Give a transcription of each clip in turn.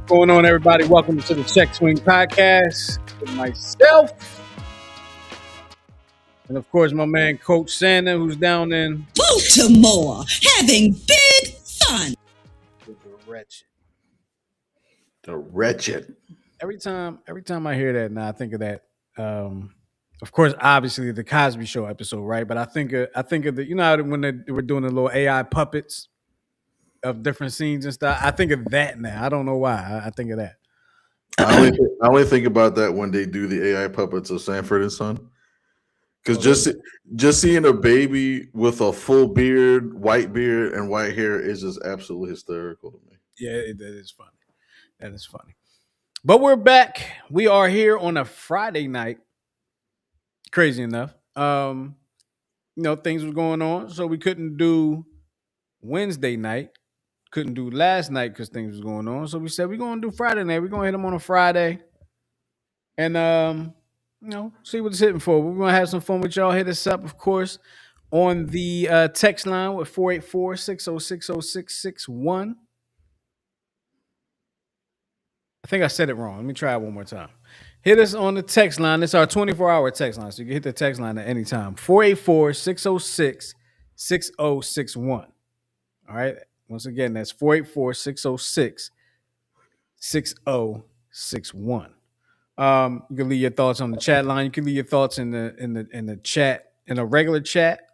Going on, everybody? Welcome to the Check Swing Podcast with myself, and of course, my man Coach Santa, who's down in Baltimore, having big fun. the wretched. The wretched. Every time I hear that, now I think of that. Of course, obviously the Cosby Show episode, right? But I think of the how when they were doing the little AI puppets of different scenes and stuff. I think of that now. I don't know why. I think of that. I only think about that when they do the AI puppets of Sanford and Son. Because just seeing a baby with a full beard, white beard, and white hair is just absolutely hysterical to me. Yeah, that is funny. That is funny. But we're back. We are here on a Friday night. Crazy enough. Things were going on, so we couldn't do Wednesday night. Couldn't do last night because things was going on. So we said we're gonna do Friday night. We're gonna hit them on a Friday. And see what it's hitting for. We're gonna have some fun with y'all. Hit us up, of course, on the text line with 484-606-0661. I think I said it wrong. Let me try it one more time. Hit us on the text line. It's our 24-hour text line, so you can hit the text line at any time. 484-606-6061. All right. Once again, that's 484-606-6061. You can leave your thoughts on the chat line. You can leave your thoughts in the chat, in a regular chat.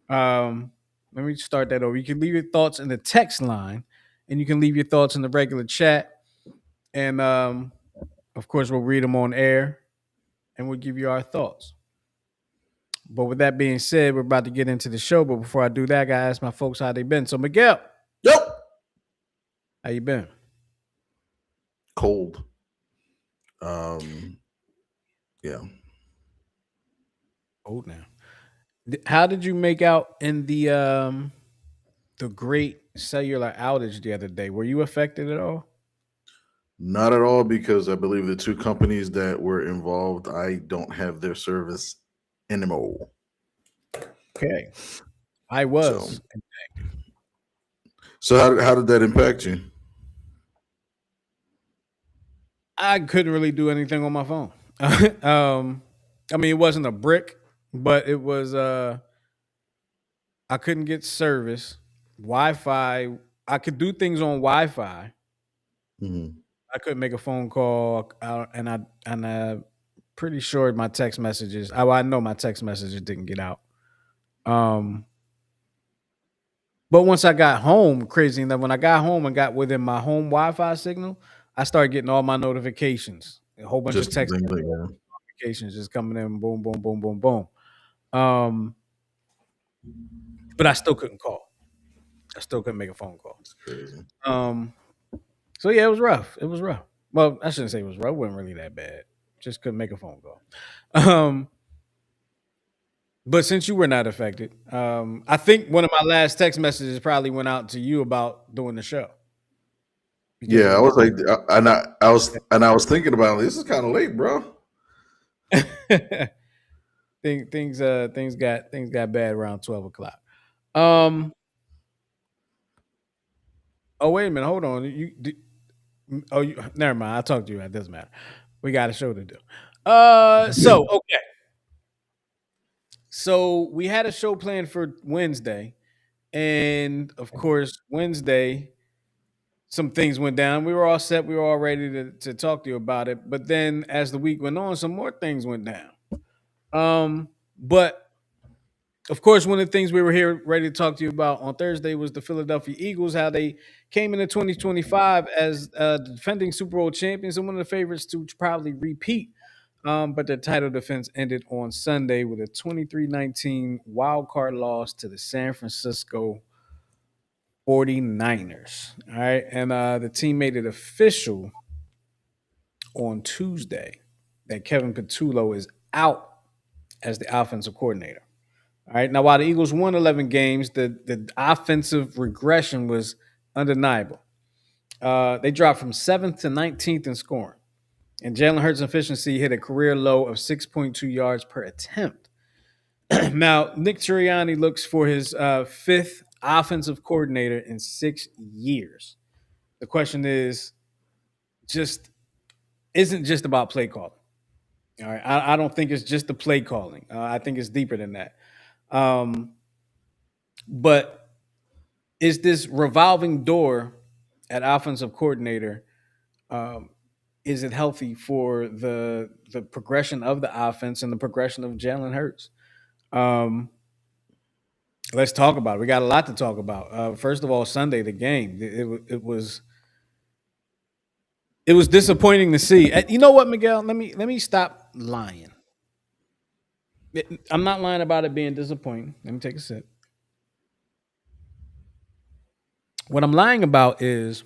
Let me start that over. You can leave your thoughts in the text line, and you can leave your thoughts in the regular chat. And of course, we'll read them on air, and we'll give you our thoughts. But with that being said, we're about to get into the show. But before I do that, I gotta ask my folks how they been. So Miguel, Yep. how you been? Cold. Yeah. Old now. How did you make out in the great cellular outage the other day? Were you affected at all? Not at all, because I believe the two companies that were involved, I don't have their service anymore. Okay. I was. So how did that impact you? I couldn't really do anything on my phone. I mean, it wasn't a brick, but it was I couldn't get service. Wi-Fi. I could do things on Wi-Fi. Mm-hmm. I couldn't make a phone call, and I'm pretty sure my text messages. I know my text messages didn't get out. But once I got home, crazy enough, when I got home and got within my home Wi-Fi signal, I started getting all my notifications. A whole bunch of text notifications just coming in, boom, boom, boom, boom, boom. But I still couldn't call. I still couldn't make a phone call. That's crazy. So yeah, it was rough. It was rough. Well, I shouldn't say it was rough. It wasn't really that bad. Just couldn't make a phone call. But since you were not affected, I think one of my last text messages probably went out to you about doing the show. Yeah, I was like, I was thinking about this is kind of late, bro. things got bad around 12 o'clock. Oh wait a minute, hold on. Never mind. I talked to you. It doesn't matter. We got a show to do. Okay. So we had a show planned for Wednesday, and of course, Wednesday, some things went down. We were all set. We were all ready to talk to you about it. But then, as the week went on, some more things went down. But of course, one of the things we were here ready to talk to you about on Thursday was the Philadelphia Eagles, how they came into 2025 as defending Super Bowl champions and one of the favorites to probably repeat. But their title defense ended on Sunday with a 23-19 wild card loss to the San Francisco 49ers. All right. And the team made it official on Tuesday that Kevin Patullo is out as the offensive coordinator. All right. Now, while the Eagles won 11 games, the offensive regression was undeniable. They dropped from 7th to 19th in scoring. And Jalen Hurts' efficiency hit a career low of 6.2 yards per attempt. Now, Nick Sirianni looks for his fifth offensive coordinator in 6 years. The question is, just isn't just about play calling. All right, I don't think it's just the play calling. I think it's deeper than that. Um, but is this revolving door at offensive coordinator? Um, is it healthy for the progression of the offense and the progression of Jalen Hurts? Um, let's talk about it. We got a lot to talk about. First of all, Sunday the game it was disappointing to see. You know what, Miguel? Let me stop lying. I'm not lying about it being disappointing. Let me take a sip. What I'm lying about is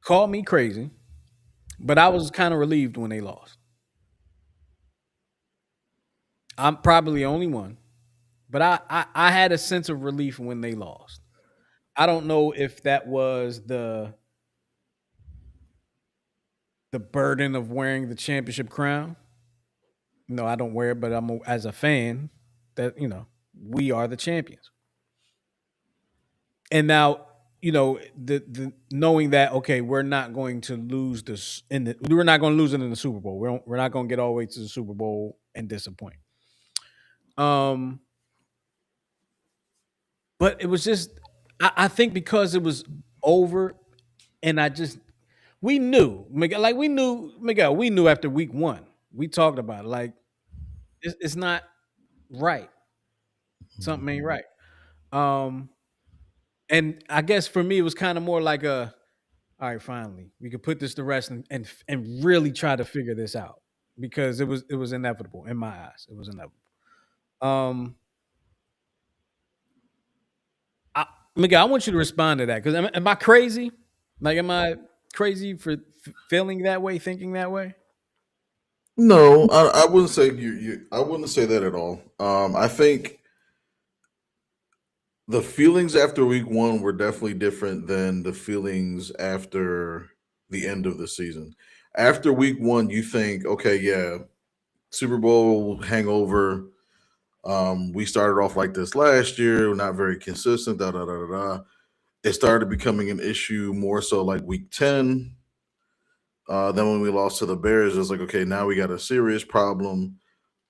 call me crazy, but I was kind of relieved when they lost. I'm probably the only one, but I had a sense of relief when they lost. I don't know if that was the burden of wearing the championship crown. No, I don't wear it, but as a fan that we are the champions. And now the knowing that okay, we're not going to lose this we're not going to lose it in the Super Bowl. We're not going to get all the way to the Super Bowl and disappoint. Um, but it was just I think because it was over, and I just we knew Miguel, like we knew after week one. We talked about it, like it's not right. Something ain't right. Um, and I guess for me, it was kind of more like all right, finally, we could put this to rest and really try to figure this out because it was inevitable in my eyes. It was inevitable. Um, I, Miguel, I want you to respond to that because am I crazy? Like, am I crazy for feeling that way, thinking that way? No, I wouldn't say you. I wouldn't say that at all. I think the feelings after week one were definitely different than the feelings after the end of the season. After week one, you think, okay, yeah, Super Bowl hangover. We started off like this last year, we're not very consistent. Da da da da da. It started becoming an issue more so like week 10. Then when we lost to the Bears, it was like, okay, now we got a serious problem.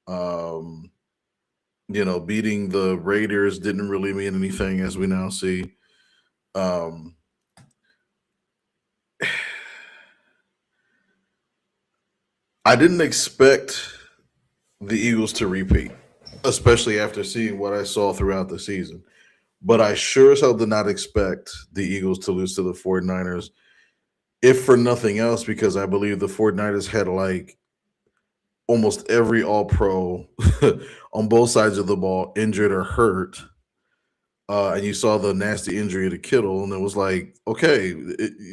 Um, beating the Raiders didn't really mean anything, as we now see. Um, I didn't expect the Eagles to repeat, especially after seeing what I saw throughout the season. But I sure as hell did not expect the Eagles to lose to the 49ers, if for nothing else, because I believe the 49ers had like almost every all pro on both sides of the ball injured or hurt. And you saw the nasty injury to Kittle, and it was like, okay,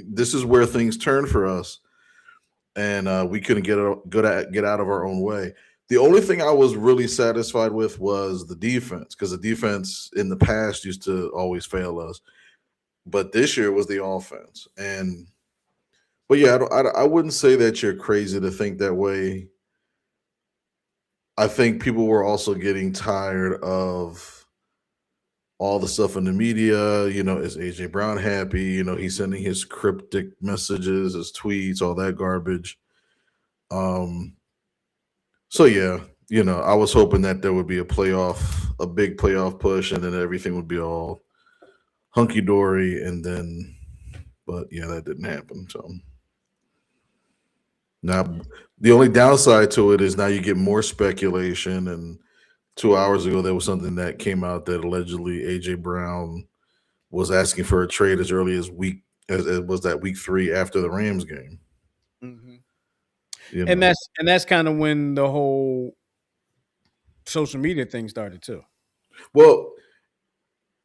this is where things turn for us, and we couldn't get out of our own way. The only thing I was really satisfied with was the defense, because the defense in the past used to always fail us, but this year it was the offense. And but yeah, I wouldn't say that you're crazy to think that way. I think people were also getting tired of all the stuff in the media. Is AJ Brown happy? He's sending his cryptic messages, his tweets, all that garbage. Um, so yeah, I was hoping that there would be a big playoff push, and then everything would be all hunky dory, and then, but yeah, that didn't happen. So now the only downside to it is now you get more speculation. And 2 hours ago, there was something that came out that allegedly AJ Brown was asking for a trade as early as as it was that week 3 after the Rams game. Hmm. You And know, that's kind of when the whole social media thing started too. well,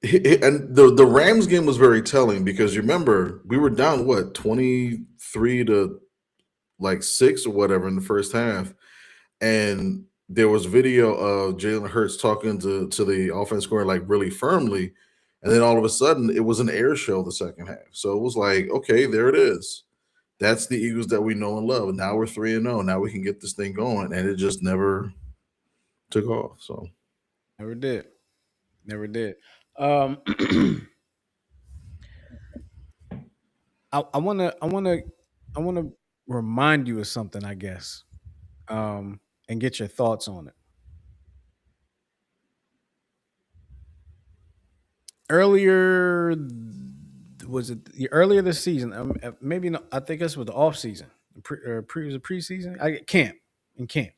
and the Rams game was very telling because you remember we were down what 23 to like 6 or whatever in the first half, and there was video of Jalen Hurts talking to the offense scorer like really firmly, and then all of a sudden it was an air show the second half. So it was like, okay, there it is. That's the Eagles that we know and love. And now we're 3-0. Now we can get this thing going, and it just never took off. So Never did. Never did. Um, I want to, I want to remind you of something, I guess, and get your thoughts on it. Earlier, was it earlier this season? Maybe not, I think this was the off season. Was it preseason? I camp in camp.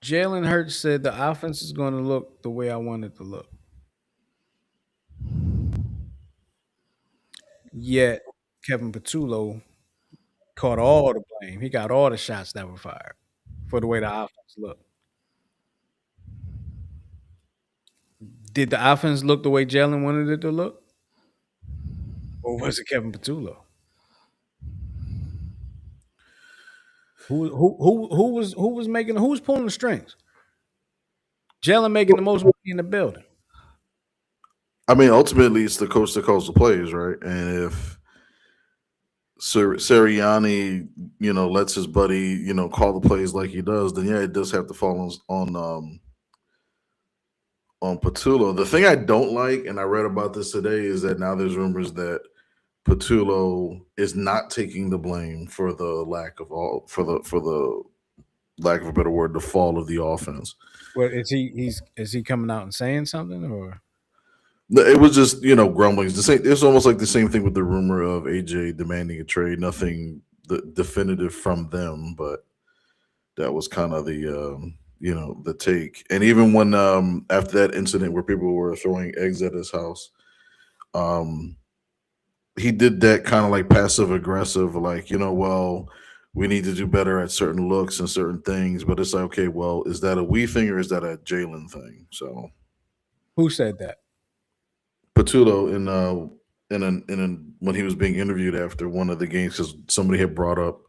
Jalen Hurts said the offense is going to look the way I want it to look. Yet Kevin Patullo caught all the blame. He got all the shots that were fired for the way the offense looked. Did the offense look the way Jalen wanted it to look, or was it Kevin Patullo? Who was pulling the strings? Jalen making the most money in the building. I mean, ultimately, it's the coach that calls the plays, right? And if Sirianni, lets his buddy, call the plays like he does, then yeah, it does have to fall on Patullo. The thing I don't like, and I read about this today, is that now there's rumors that Patullo is not taking the blame for the lack of lack of a better word, the fall of the offense. Well, is he coming out and saying something or? No, it was just grumblings. The same. It's almost like the same thing with the rumor of AJ demanding a trade. Nothing definitive from them, but that was kind of the take. And even when after that incident where people were throwing eggs at his house, um, he did that kind of like passive aggressive, like well, we need to do better at certain looks and certain things. But it's like, okay, well, is that a we thing or is that a Jalen thing? So Who said that? Patullo when he was being interviewed after one of the games, because somebody had brought up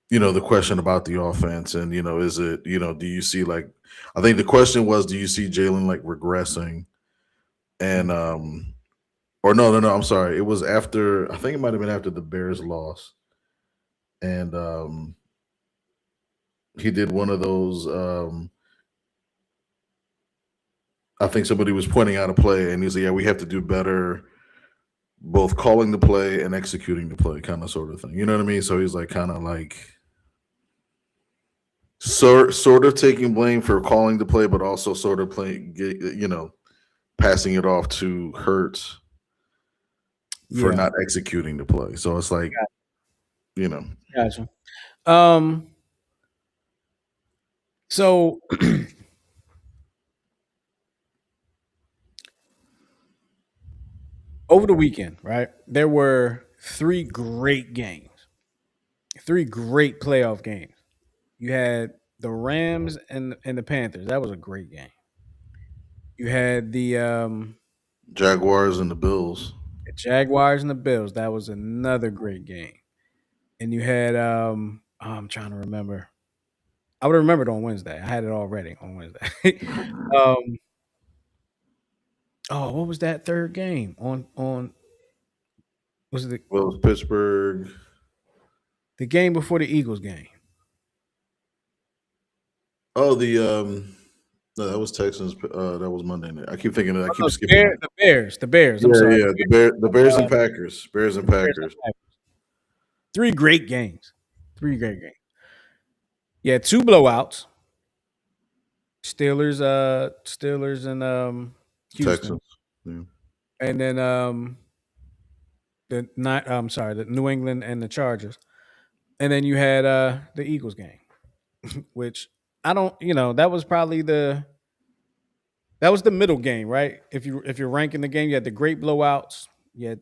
the question about the offense, and is it do you see, like, I think the question was, do you see Jalen like regressing, and or no, I'm sorry, it was after, I think it might have been after the Bears loss, and he did one of those, I think somebody was pointing out a play, and he's like, yeah, we have to do better both calling the play and executing the play, kind of sort of thing. You know what I mean? So he's like kind of like sort of taking blame for calling the play, but also sort of playing, passing it off to Hurts for Yeah, not executing the play. So it's like, you know, gotcha. Um, so over the weekend, right? There were three great playoff games. You had the Rams and the Panthers. That was a great game. You had Jaguars and the Bills. the Jaguars and the Bills. That was another great game. And you had oh, I'm trying to remember. I would have remembered on Wednesday. I had it already on Wednesday. um, oh, what was that third game on? Was it Well, it was Pittsburgh. the game before the Eagles game? Oh, no, that was Texans. That was Monday night. I keep thinking that. I Oh, keep no, skipping that. The Bears. The Bears. I'm Yeah, sorry. yeah. The Bears Uh, and Packers. Bears and Bears and Packers. Packers. Three great games. Three great games. Yeah, two blowouts. Steelers and Houston, Texans. Yeah. and then the not. I'm sorry, the New England and the Chargers, and then you had the Eagles game, which I don't. That was probably that was the middle game, right? If you're ranking the game, you had the great blowouts. You had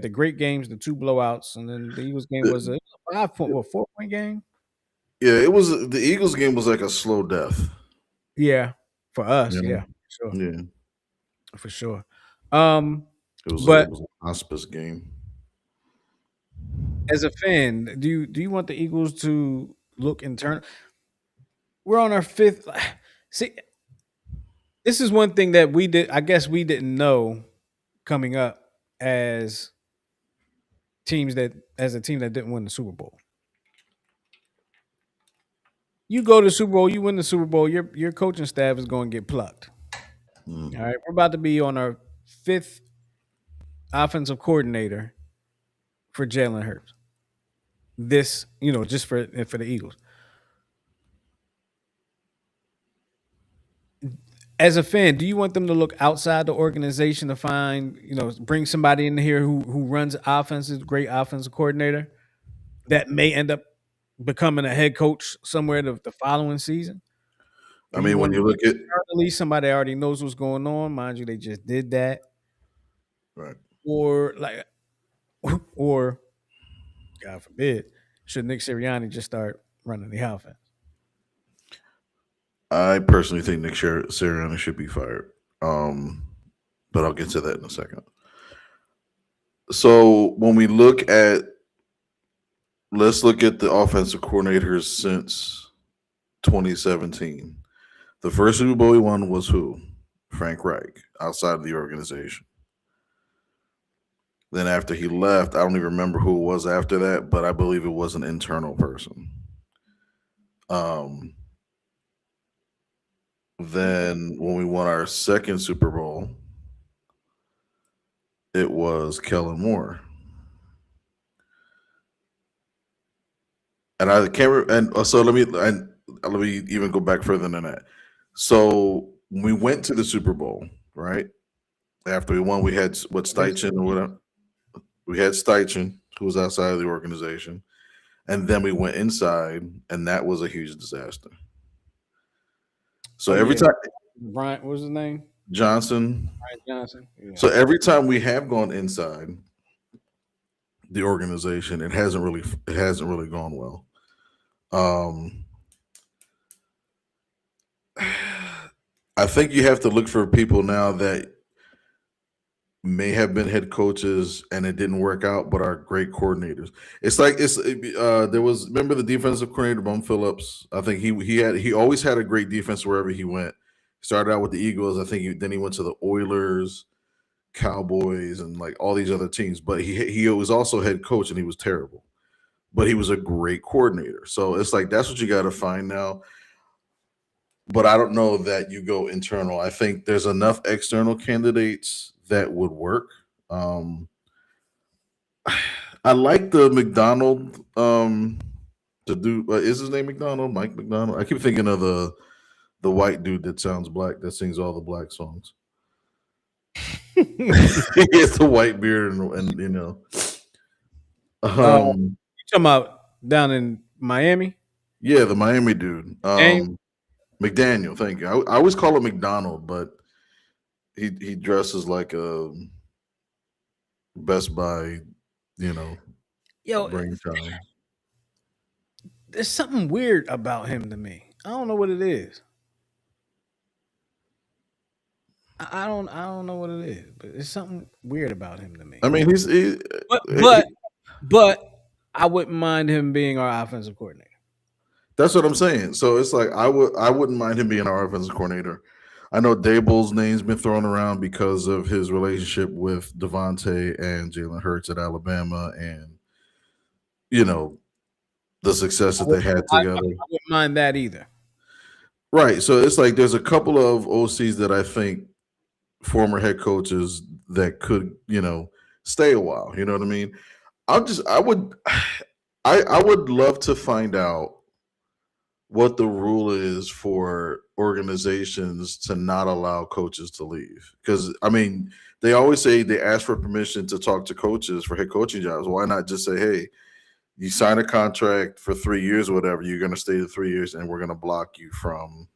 the great games, the two blowouts, and then the Eagles game was a 5 point, 4 point game. Yeah, it was, the Eagles game was like a slow death. Yeah, for us, You know? yeah, sure, Yeah. for sure. Um, It but was a hospice game. as a fan, do you want the Eagles to look and turn? We're on our fifth. See, this is one thing that we did. I guess we didn't know coming up as as a team that didn't win the Super Bowl. You go to the Super Bowl, you win the Super Bowl, your coaching staff is going to get plucked. Mm. All right, we're about to be on our fifth offensive coordinator for Jalen Hurts. This, just for the Eagles. As a fan, do you want them to look outside the organization to find, bring somebody in here who runs offenses, great offensive coordinator that may end up becoming a head coach somewhere the following season? Or I you mean, when want you look at internally somebody that already knows what's going on? Mind you, they just did that. right, Or like, or God forbid, should Nick Sirianni just start running the offense? I personally think Nick Sirianni should be fired. Um, but I'll get to that in a second. So when we look at let's look at the offensive coordinators since 2017. The first Super Bowl he won was who? Frank Reich, outside of the organization. Then after he left, I don't even remember who it was after that, but I believe it was an internal person. Um, then when we won our second Super Bowl, it was Kellen Moore. And I can't. And so let me even go back further than that. So when we went to the Super Bowl, right after we won, we had what Against Steichen or whatever. We had Steichen, who was outside of the organization, and then we went inside, and that was a huge disaster. So oh every yeah, time Brian, what was his name? Johnson, Brian Johnson. so Yeah. every time we have gone inside the organization, it hasn't really gone well. Um, I think you have to look for people now that may have been head coaches and it didn't work out, but are great coordinators. It's like there was remember the defensive coordinator Bum Phillips. I think he always had a great defense wherever he went. Started out with the Eagles. I think then he went to the Oilers, Cowboys, and like all these other teams. But he was also head coach and he was terrible. But he was a great coordinator. So it's like that's what you got to find now. But I don't know that you go internal. I think there's enough external candidates that would work. Um, I like the McDonald to do. Is his name McDonald? Mike McDonald. I keep thinking of the white dude that sounds black that sings all the black songs. He gets the white beard and You um talking about down in Miami? yeah, the Miami dude. Daniel? McDaniel. Thank you. I always call him McDonald, but he dresses like a Best Buy, you know, Yo, brainchild. there's something weird about him to me. I don't know what it is. I don't know what it is, but there's something weird about him to me. I mean, But but but I wouldn't mind him being our offensive coordinator. that's what I'm saying. So it's like I wouldn't mind him being our offensive coordinator. I know Dable's name's been thrown around because of his relationship with Devontae and Jalen Hurts at Alabama, and you know the success I, that would, they had I together. wouldn't mind that either. Right. So it's like there's a couple of OCs that I think former head coaches that could stay a while. You know what I mean? I would I would love to find out what the rule is for organizations to not allow coaches to leave. Because I mean, they always say they ask for permission to talk to coaches for head coaching jobs. Why not just say, hey, you sign a contract for 3 years or whatever, you're going to stay the 3 years and we're going to block you from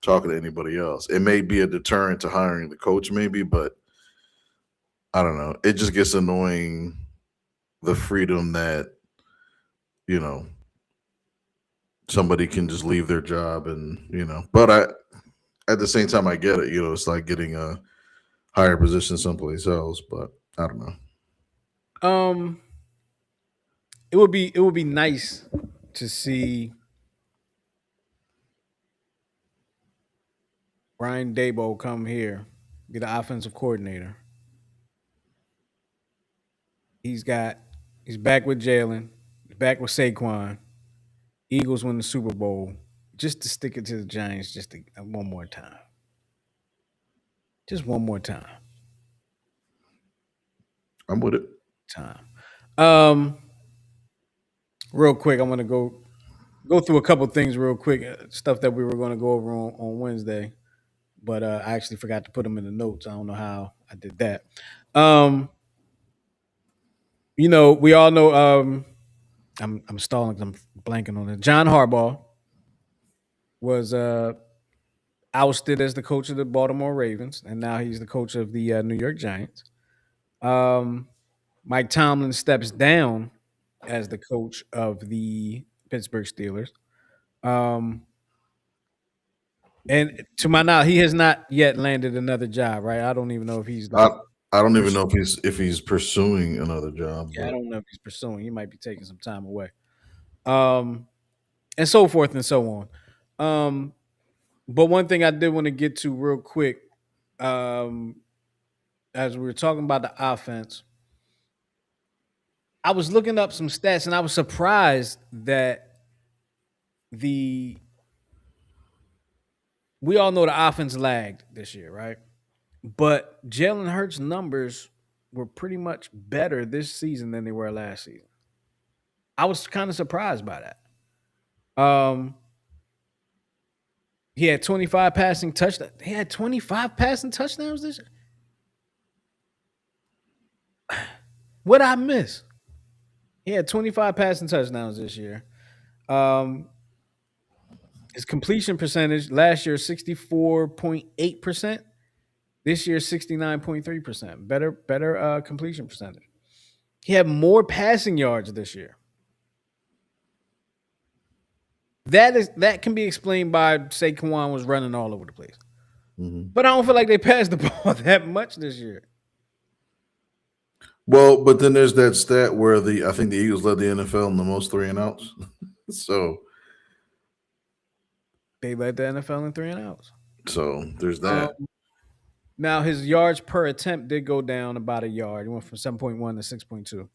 talking to anybody else. It may be a deterrent to hiring the coach, maybe, but I don't know. It just gets annoying the freedom that, you know, somebody can just leave their job but at the same time I get it, it's like getting a higher position someplace else, but I don't know. Um, it would be nice to see Brian Dabo come here, be the offensive coordinator. He's got he's back with Jalen, he's back with Saquon. Eagles win the Super Bowl, just to stick it to the Giants just one more time. Just one more I'm with it. time. Um, real quick, I'm gonna go through a couple things real quick. Stuff that we were going to go over on Wednesday, but I actually forgot to put them in the notes. I don't know how I did that. Um, we all know. I'm stalling 'cause I'm blanking on it. John Harbaugh was ousted as the coach of the Baltimore Ravens, and now he's the coach of the New York Giants. Um, Mike Tomlin steps down as the coach of the Pittsburgh Steelers. Um, and to my knowledge, he has not yet landed another job. Right? I don't even know if he's I like. I don't even know if he's pursuing another job, Yeah, I but don't know if he's pursuing. He might be taking some time away. Um, and so forth and so on. But one thing I did want to get to real quick, um, as we were talking about the offense, I was looking up some stats and I was surprised that the we all know the offense lagged this year, right? But Jalen Hurts' numbers were pretty much better this season than they were last season. I was kind of surprised by that. He had 25 passing touchdowns. He had 25 passing touchdowns this year. What I miss? He had 25 passing touchdowns this year. Um, his completion percentage last year 64.8%. This year 69.3%. Better completion percentage. He had more passing yards this year. That can be explained by Saquon was running all over the place. mhm. But I don't feel like they passed the ball that much this year. Well, but then there's that stat where I think the Eagles led the NFL in the most 3-and-outs. So They led the NFL in 3-and-outs. there's Um, that. now his yards per attempt did go down about a yard. It went from 7.1 to 6.2.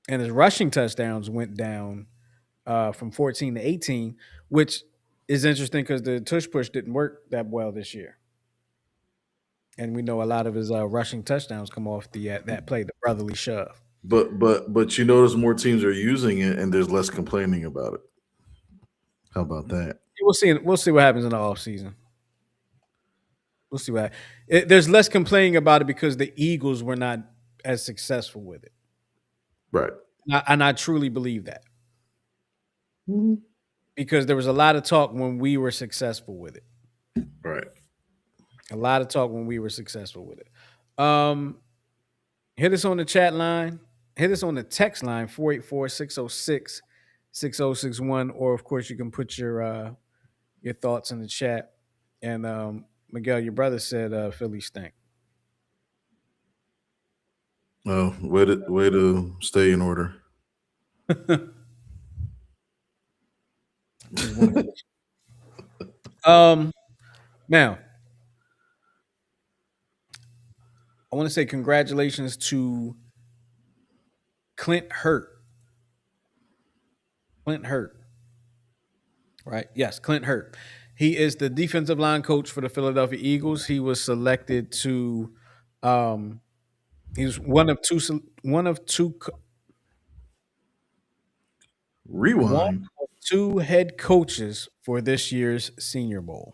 And his rushing touchdowns went down from 14 to 18, which is interesting because the tush push didn't work that well this year. And we know a lot of his rushing touchdowns come off that play, the brotherly shove. But you notice more teams are using it and there's less complaining about it. How about that? We'll see. We'll see what happens in the offseason. We'll see there's less complaining about it because the Eagles were not as successful with it. Right. And I truly believe that Mhm. because there was a lot of talk when we were successful with it. Right. A lot of talk when we were successful with it. Hit us on the chat line. Hit us on the text line 484-606-6061. Or of course you can put your thoughts in the chat. And Miguel, your brother said Philly stink. Oh, way to stay in order. um now I want to say congratulations to Clint Hurt. Clint Hurt. Right? Yes, Clint Hurt. He is the defensive line coach for the Philadelphia Eagles. He was selected to he was one of two one Rewind. of two head coaches for this year's Senior Bowl.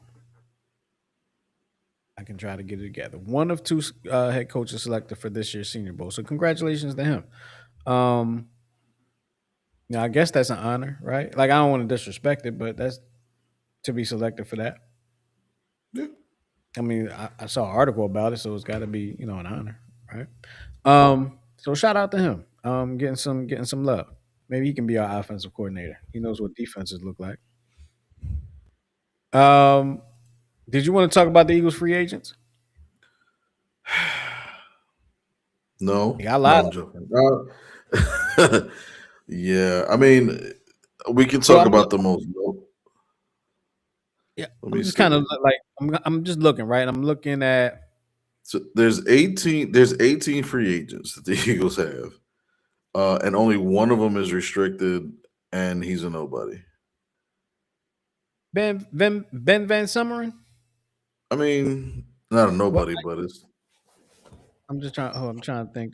I can try to get it together. One of two head coaches selected for this year's Senior Bowl. So congratulations to him. I guess that's an honor, right? Like I don't want to disrespect it, but that's to be selected for that. Yeah. I mean, I saw an article about it, so it's got to be an honor, right? So shout out to him. Getting some love. Maybe he can be our offensive coordinator. He knows what defenses look like. Um, did you want to talk about the Eagles free agents? No, They got a no, lot. I'm joking. Yeah, I mean, we can So talk about the most. yeah, Let I'm me just kind of see. like I'm just looking right. I'm looking at So there's 18 free agents that the Eagles have, and only one of them is restricted, and he's a nobody. Ben Van Summeren. I mean, not a What nobody, but it's I'm just trying. Oh, I'm trying to think.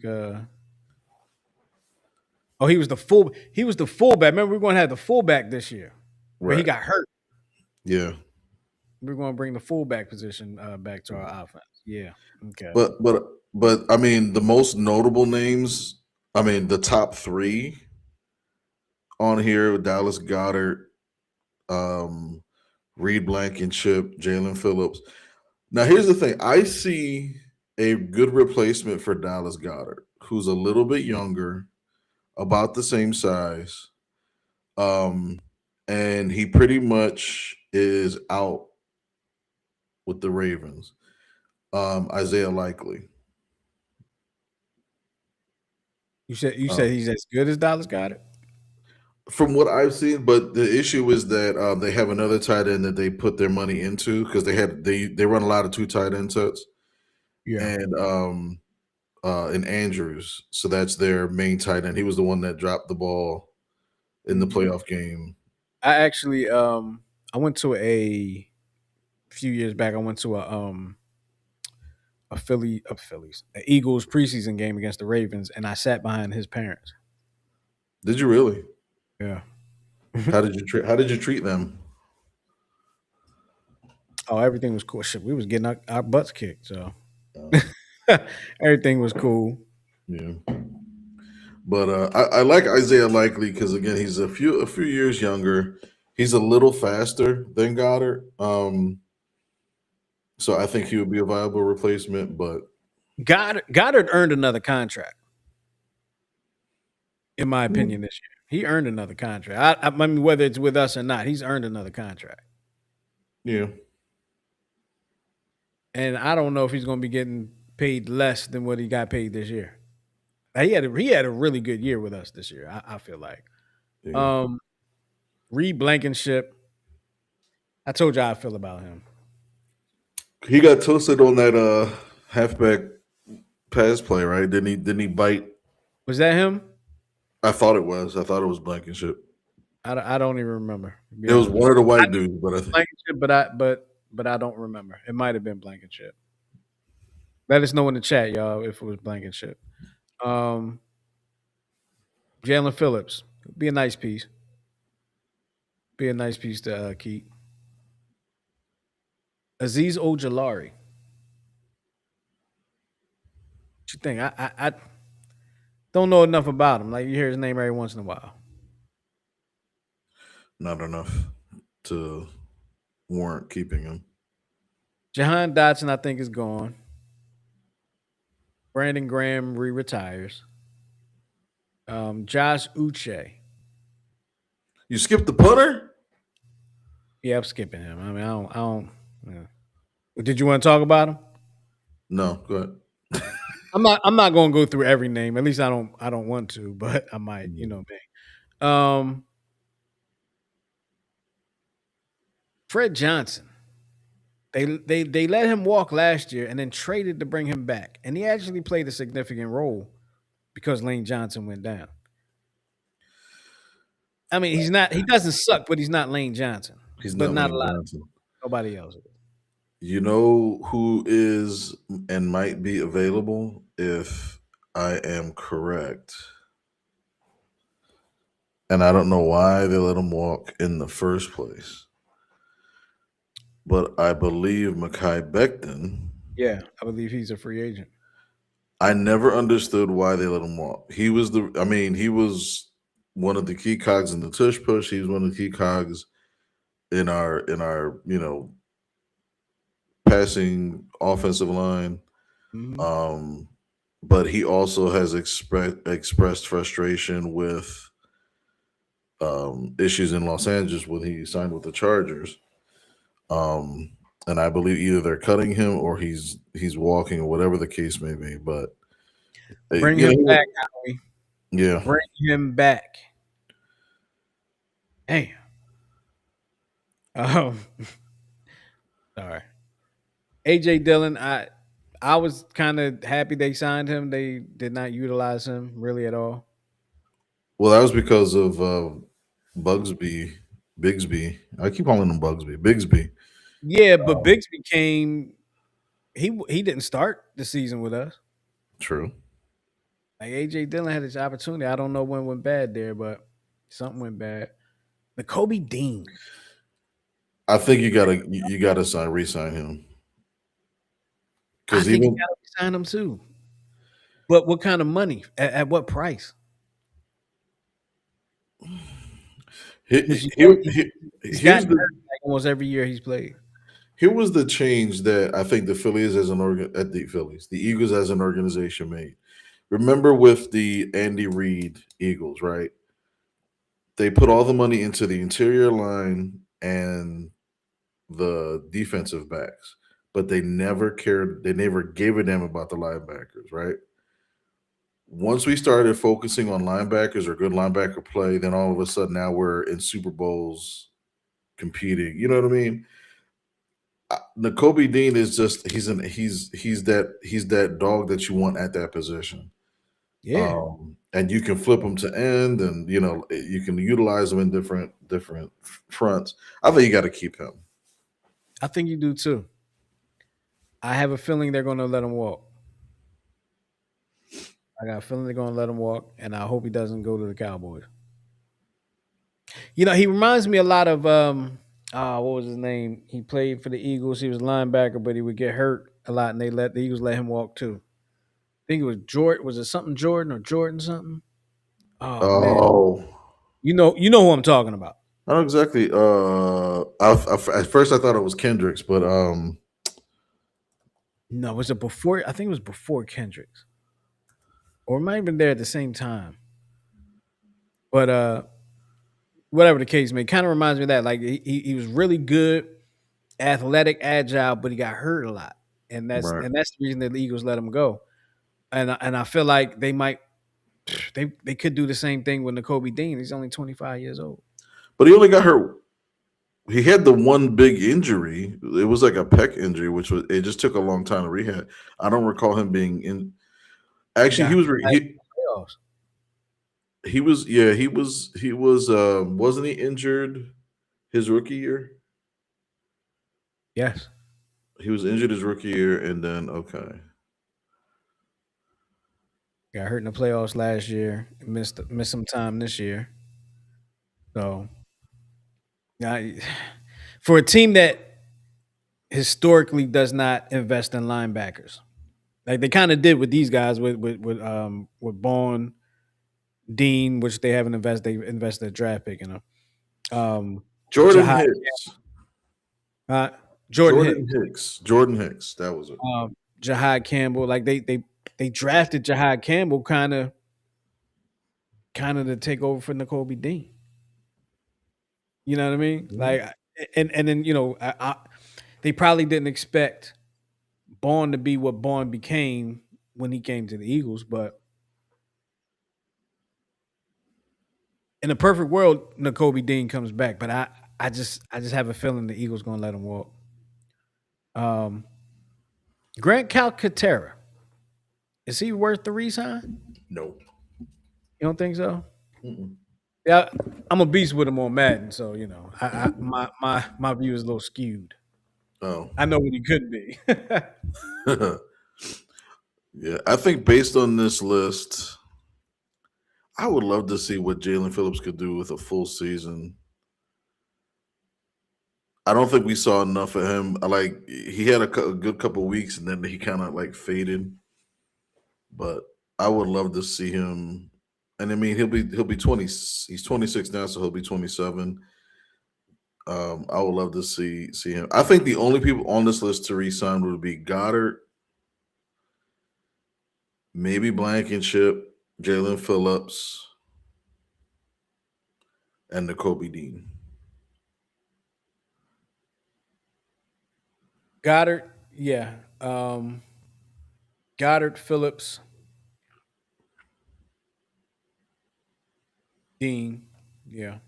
Oh, he was the full. He was the fullback. Remember, we are going to have the fullback this year, but he right. got hurt. Yeah. We're going to bring the fullback position back to our offense. Yeah. Okay. But I mean, the most notable names. I mean, the top three on here: Dallas Goddard, um, Reed Blankenship, Jalen Phillips. Now, here's the thing: I see a good replacement for Dallas Goddard, who's a little bit younger, about the same size, um, and he pretty much is out with the Ravens. Isaiah Likely. You said Um, he's as good as Dallas got it. from what I've seen, but the issue is that they have another tight end that they put their money into because they run a lot of two tight end sets Yeah. and Andrews, so that's their main tight end. He was the one that dropped the ball in the Mhm. playoff game. I actually I went to a few years back. I went to a Phillies, an Eagles preseason game against the Ravens, and I sat behind his parents. Did you really? Yeah. How did you treat them? Oh, everything was cool. Shit, we was getting our butts kicked, so Uh, everything was cool. yeah, but I like Isaiah Likely because again he's a few years younger. He's a little faster than Goddard, so I think he would be a viable replacement. But Goddard earned another contract, in my mm, opinion, this year. He earned another contract. I mean, whether it's with us or not, he's earned another contract. yeah, And I don't know if he's going to be getting paid less than what he got paid this year. He had a really good year with us this year. I feel like. yeah. Um, Reed Blankenship. I told you how I feel about him. He got toasted on that halfback pass play, right? Didn't he bite? Was that him? I thought it was. I thought it was Blankenship. I don't even remember. To be It was honest with one of the you, I white knew dudes, but I it was think Blankenship, but I don't remember. It might have been Blankenship. Let us know in the chat, y'all, if it was Blankenship. Um, Jalen Phillips. Be a nice piece. Be a nice piece to keep. Aziz Ojolari. What you think? I don't know enough about him. Like you hear his name every once in a while. not enough to warrant keeping him. Jahan Dotson, I think, is gone. Brandon Graham re-retires. Josh Uche. You skipped the punter? Yeah, I'm skipping him. I mean, I don't. Yeah. Did you want to talk about him? No, go ahead. I'm not going to go through every name. At least I don't. I don't want to, but I might. You know me. Um, Fred Johnson. They let him walk last year and then traded to bring him back, and he actually played a significant role because Lane Johnson went down. I mean, he's not. He doesn't suck, but he's not Lane Johnson. He's But not not a Lane lot. Johnson. Nobody else. You know who is and might be available if I am correct. And I don't know why they let him walk in the first place. But I believe Makai Becton. Yeah, I believe he's a free agent. I never understood why they let him walk. He was one of the key cogs in the tush push. He was one of the key cogs in our passing offensive line. Mhm. Um, but he also has expressed frustration with issues in Los Angeles when he signed with the Chargers. Um, and I believe either they're cutting him or he's walking or whatever the case may be. But Bring you him know, back, Howie. yeah. Bring him back. Damn. Um, sorry. AJ Dillon, I was kind of happy they signed him. They did not utilize him really at all. Well, that was because of Bigsby. I keep calling him Bugsby. Bigsby. Yeah, but Bixby came. He didn't start the season with us. True. Like AJ Dillon had his opportunity. I don't know when went bad there, but something went bad. The Kobe Dean. I think you gotta re-sign him I because think you even gotta sign him too. But what kind of money? At what price? Because he, you know he, he, he's here's gotten the hurt like almost every year he's played. here was the change that I think the Phillies as an organ at the Phillies, the Eagles as an organization made. Remember with the Andy Reid Eagles, right? They put all the money into the interior line and the defensive backs, but they never cared. They never gave a damn about the linebackers, right? Once we started focusing on linebackers or good linebacker play, then all of a sudden now we're in Super Bowls competing. You know what I mean? Nakobe Dean is just he's that dog that you want at that position. Yeah, And you can flip him to end, and you can utilize him in different fronts. I think you got to keep him. I think you do too. I have a feeling they're going to let him walk. I got a feeling they're going to let him walk, and I hope he doesn't go to the Cowboys. You know, he reminds me a lot of what was his name? He played for the Eagles. He was a linebacker, but he would get hurt a lot, and they let the Eagles let him walk too. I think it was Jordan. Was it something Jordan or Jordan something? Oh man, Oh, you know who I'm talking about. I don't exactly. At first I thought it was Kendricks, but No, was it before? I think it was before Kendricks, or it might have been there at the same time. But whatever the case may, kind of reminds me of that. Like he was really good, athletic, agile, but he got hurt a lot, and that's right. and that's the reason that the Eagles let him go. And I feel like they might they could do the same thing with Nakobe Dean. He's only 25 years old. But he only got hurt. He had the one big injury. It was like a pec injury, which was it just took a long time to rehab. I don't recall him being in. He Actually, got he hurt was like in the playoffs. he was yeah he was wasn't he injured his rookie year? Yes, He was injured his rookie year, and then okay. got hurt in the playoffs last year. Missed some time this year. So I, for a team that historically does not invest in linebackers, like they kind of did with these guys with Bond, Dean, which they haven't invested. They invested a draft pick in him. Jordan Jahad, Hicks. uh, Jordan Hicks, Jordan Hicks. That was it. Jahad Campbell. Like they drafted Jahad Campbell kind of to take over for Nakobe Dean. You know what I mean? Mhm. Like, and then they probably didn't expect Bond to be what Bond became when he came to the Eagles, but in a perfect world, Nakobe Dean comes back. But I just have a feeling the Eagles gonna let him walk. Um, Grant Calcaterra, is he worth the resign? No. You don't think so? Mm-mm. Yeah, I'm a beast with him on Madden, so my view is a little skewed. Oh. I know what he could be. Yeah, I think based on this list, I would love to see what Jalen Phillips could do with a full season. I don't think we saw enough of him. Like he had a good couple weeks, and then he kind of like faded. But I would love to see him. And I mean, he'll be 20. He's 26 now, so he'll be 27. I would love to see him. I think the only people on this list to resign would be Goddard, maybe Blankenship, Jalen Phillips, and the Kobe Dean. Goddard, yeah. Goddard, Phillips, Dean, yeah.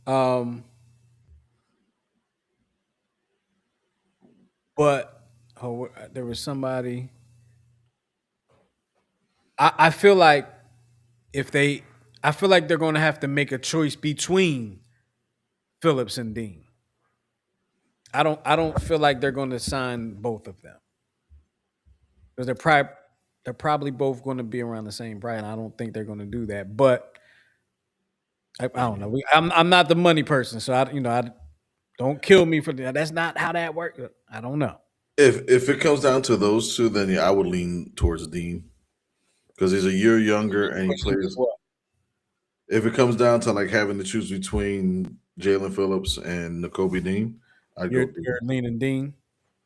Um, but there was somebody. I feel like if they, I feel like they're going to have to make a choice between Phillips and Dean. I don't feel like they're going to sign both of them because they're probably both going to be around the same price. And I don't think they're going to do that. But I don't know. I'm not the money person, so I don't kill me for that. That's not how that works. I don't know. If it comes down to those two, then yeah, I would lean towards Dean because he's a year younger and he Question is plays. what? If it comes down to like having to choose between Jalen Phillips and N'Kobe Dean, I'd You're go you're Dean. leaning Dean,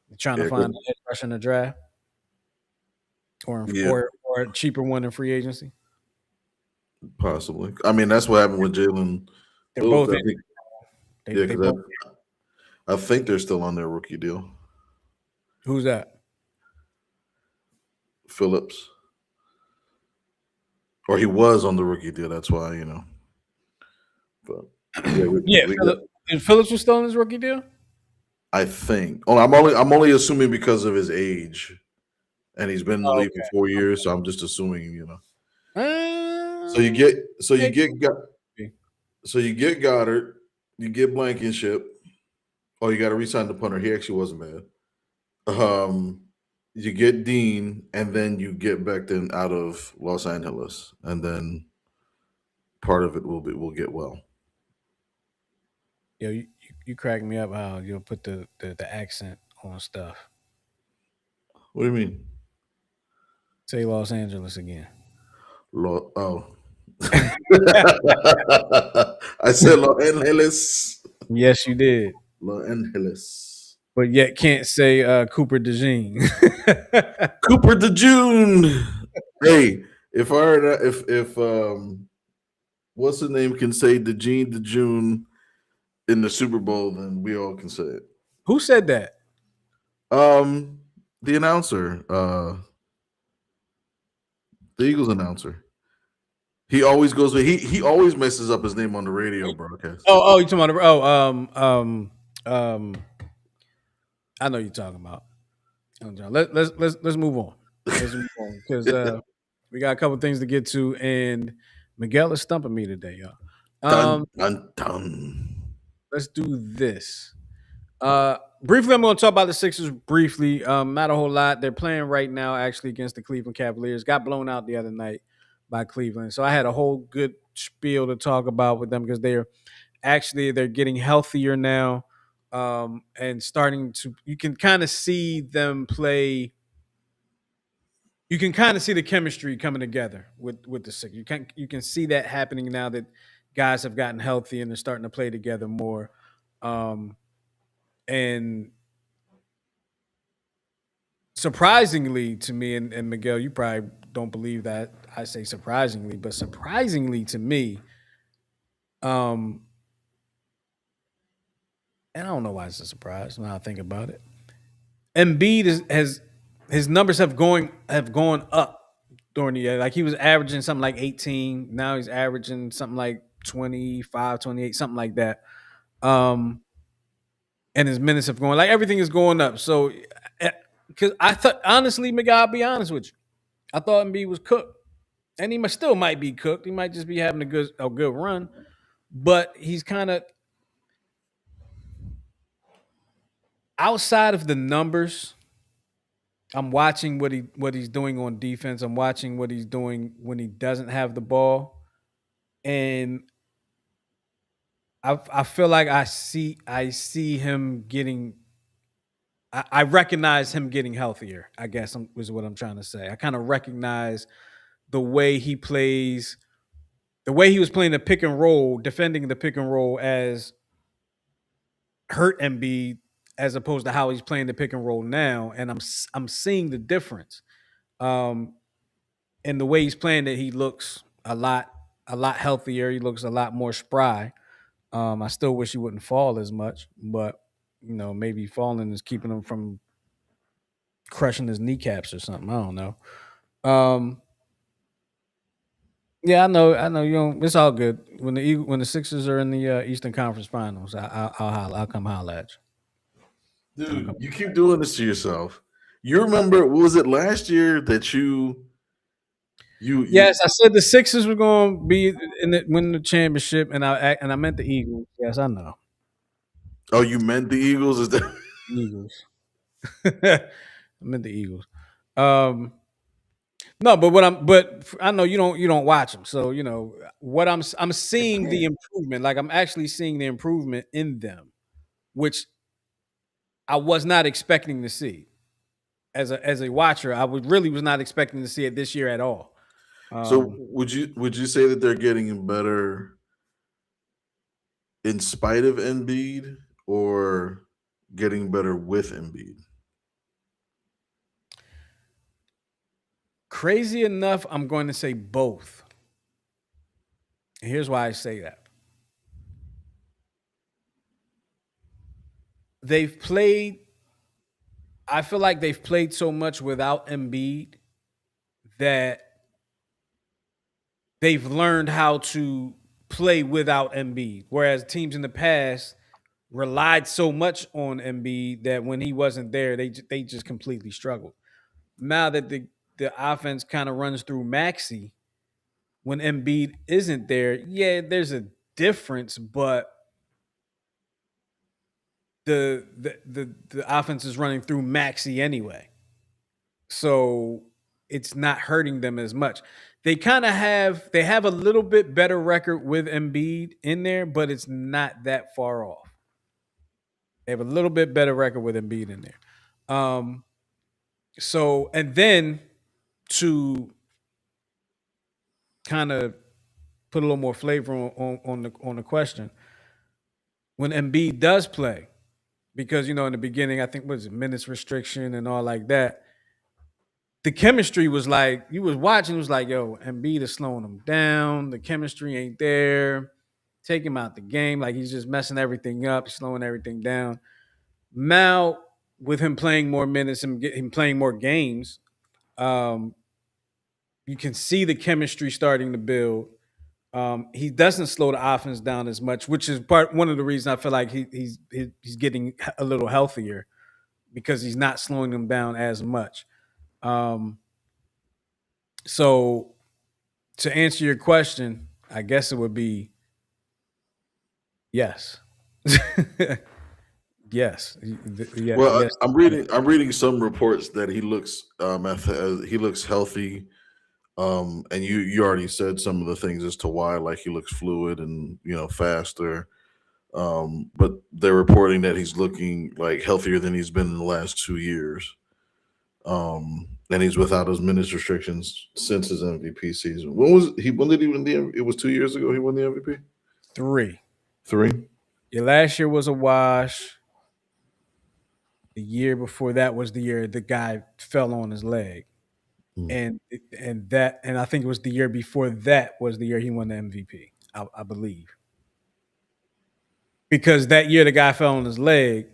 you're trying to Yeah, find an edge rush in the draft, or yeah, or or a cheaper one in free agency. possibly. I mean, that's what happened with Jalen They're Phillips. both in. I think, They yeah, they because both. I think they're still on their rookie deal. Who's that? Phillips, or he was on the rookie deal. That's why But yeah, Yeah, we got. Phillips. And Phillips was still in his rookie deal. I think. Oh, I'm only assuming because of his age, and he's been in the Oh, league for 4 years. So I'm just assuming. So you get so you It get could be. so you get Goddard, you get Blankenship. Oh, you got to resign the punter. He actually wasn't bad. Um, you get Dean, and then you get Becton out of Los Angeles, and then part of it will get well. Yo, you crack me up how you'll put the accent on stuff. What do you mean? Say Los Angeles again. Oh, I said Los Angeles. Yes, you did. Los Angeles. But yet can't say Cooper DeJean. Cooper the June. Hey, if I heard if what's the name can say the Gene the June in the Super Bowl, then we all can say it. Who said that? Um, the announcer, the Eagles announcer. He always goes. He always messes up his name on the radio broadcast. Oh, you talking about? Um. I know you're talking about. Let's move on. Let's move on because we got a couple things to get to, and Miguel is stumping me today, y'all. Dun Um, dun dun. let's do this. Briefly, I'm going to talk about the Sixers briefly. Not a whole lot. They're playing right now, actually, against the Cleveland Cavaliers. Got blown out the other night by Cleveland, so I had a whole good spiel to talk about with them because they're getting healthier now, and starting to. You can kind of see them play. You can kind of see the chemistry coming together with the Sixers. You can see that happening now that guys have gotten healthy and they're starting to play together more. Um, and surprisingly to me, and Miguel, you probably don't believe that I say surprisingly, but surprisingly to me, um, and I don't know why it's a surprise when I think about it. Embiid has his numbers have gone up during the year. Like he was averaging something like 18. Now he's averaging something like 25, 28, something like that. Um, and his minutes have gone like everything is going up. So, because I thought honestly, Miguel, I'll be honest with you, I thought Embiid was cooked, and still might be cooked. He might just be having a good run, but he's kind of outside of the numbers. I'm watching what he's doing on defense. I'm watching what he's doing when he doesn't have the ball, and I feel like I see him getting. I recognize him getting healthier. I guess is what I'm trying to say. I kind of recognize the way he plays, the way he was playing the pick and roll, defending the pick and roll as hurt Embiid, as opposed to how he's playing the pick and roll now, and I'm seeing the difference. Um, and the way he's playing it, he looks a lot healthier. He looks a lot more spry. I still wish he wouldn't fall as much, but maybe falling is keeping him from crushing his kneecaps or something. I don't know. Um, yeah, I know. You don't. It's all good. When the Sixers are in the Eastern Conference Finals, I'll come holler at you. I'll Dude, come. you keep doing this to yourself. You remember, what was it last year that you Yes, I said the Sixers were going to be win the championship, and I meant the Eagles. Yes, I know. Oh, you meant the Eagles? Is that Eagles. I meant the Eagles. Um, no, but what I know you don't watch them, so what I'm seeing the improvement. Like I'm actually seeing the improvement in them, which I was not expecting to see as a watcher. I really was not expecting to see it this year at all. so? Um, Would you say that they're getting better in spite of Embiid or getting better with Embiid? Crazy enough, I'm going to say both. And here's why I say that. They've played I feel like they've played so much without Embiid that they've learned how to play without Embiid. Whereas teams in the past relied so much on Embiid that when he wasn't there, they just completely struggled. Now that the offense kind of runs through Maxi when Embiid isn't there, yeah, there's a difference, but the offense is running through Maxi anyway. So it's not hurting them as much. They have a little bit better record with Embiid in there, but it's not that far off. They have a little bit better record with Embiid in there. So and then to kind of put a little more flavor on the question, when Embiid does play, because in the beginning, I think what is it, minutes restriction and all like that, the chemistry was like you was watching, it was like, yo, Embiid is slowing him down. The chemistry ain't there. Take him out the game. Like he's just messing everything up, slowing everything down. Now, with him playing more minutes and him playing more games, um, you can see the chemistry starting to build. He doesn't slow the offense down as much, which is one of the reasons I feel like he's getting a little healthier because he's not slowing them down as much. Um, so to answer your question, I guess it would be yes. Yes. Yeah, Well, yes. I'm reading some reports that he looks healthy. And you already said some of the things as to why, like he looks fluid and faster. But they're reporting that he's looking like healthier than he's been in the last 2 years. And he's without his minutes restrictions since his MVP season. When was he? When did he win the? It was 2 years ago. He won the MVP. Three. Three. Your last year was a wash. The year before that was the year the guy fell on his leg. Hmm. And I think it was the year before that was the year he won the MVP, I believe. Because that year the guy fell on his leg,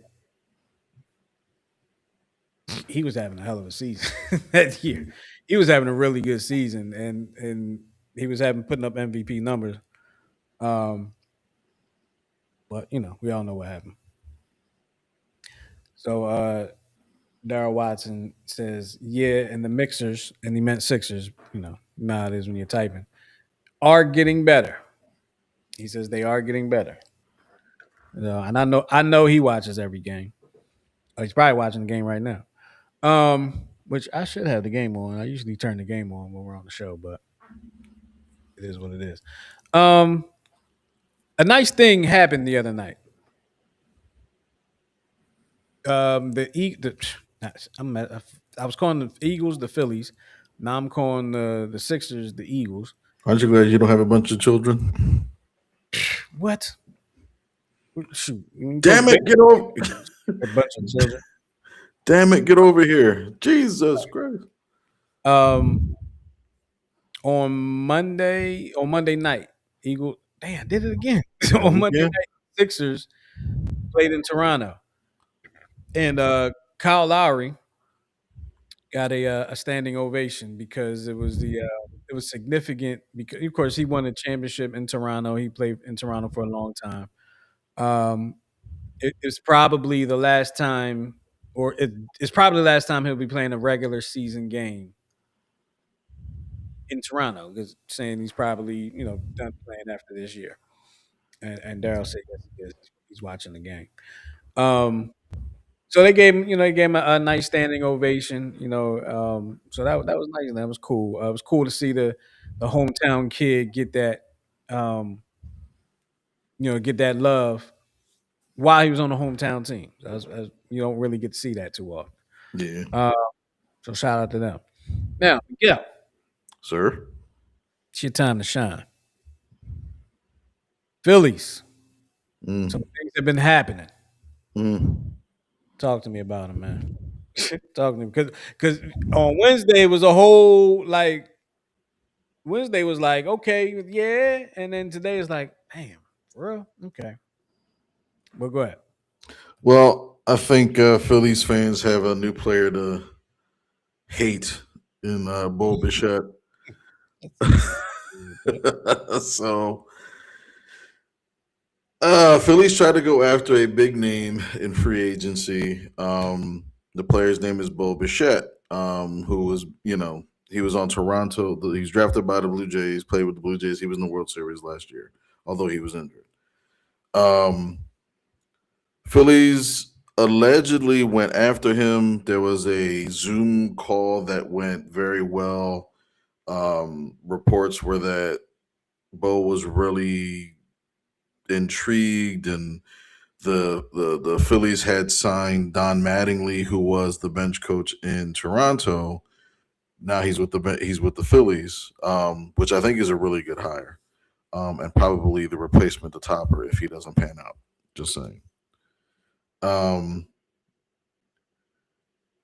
he was having a hell of a season that year. He was having a really good season, and he was having putting up MVP numbers. Um, but we all know what happened. So Daryl Watson says, "Yeah," and the mixers, and he meant Sixers. Now it is when you're typing, are getting better. He says they are getting better. And I know he watches every game. Oh, he's probably watching the game right now. Which I should have the game on. I usually turn the game on when we're on the show, but it is what it is. Um, a nice thing happened the other night. The I was calling the Eagles the Phillies. Now I'm calling the Sixers the Eagles. Aren't you glad you don't have a bunch of children? What? Shoot, when you Damn put big it! Get over. a bunch of children. Damn it! Get over here! Jesus Christ! Um, on Monday night, Eagle. Damn, I did it again. On Monday Again? night, Sixers played in Toronto, and Kyle Lowry got a standing ovation because it was significant because of course he won a championship in Toronto. He played in Toronto for a long time. Um, it's probably the last time, or it's probably the last time he'll be playing a regular season game in Toronto. Because saying he's probably done playing after this year. And Daryl said yes, he is. he's watching the game. Um, so they gave him a nice standing ovation. So that was nice. And that was cool. It was cool to see the hometown kid get that, um, get that love while he was on the hometown team. You don't really get to see that too often. Yeah, Uh, so shout out to them. Now, yeah, sir. it's your time to shine. Phillies. Some Mm, things have been happening. mm. Talk to me about them, man. Talk to me because on Wednesday it was a whole like Wednesday was like okay, yeah, and then today is like, damn, for real, okay. Well, go ahead. Well, I think Phillies fans have a new player to hate in Bo Bichette. So Phillies tried to go after a big name in free agency. The player's name is Bo Bichette, who was, he was on Toronto. He was drafted by the Blue Jays, played with the Blue Jays. He was in the World Series last year, although he was injured. Um, Phillies allegedly went after him. There was a Zoom call that went very well. Reports were that Bo was really intrigued, and the Phillies had signed Don Mattingly, who was the bench coach in Toronto. Now he's with the Phillies, which I think is a really good hire, and probably the replacement to Topper if he doesn't pan out. Just saying. Um,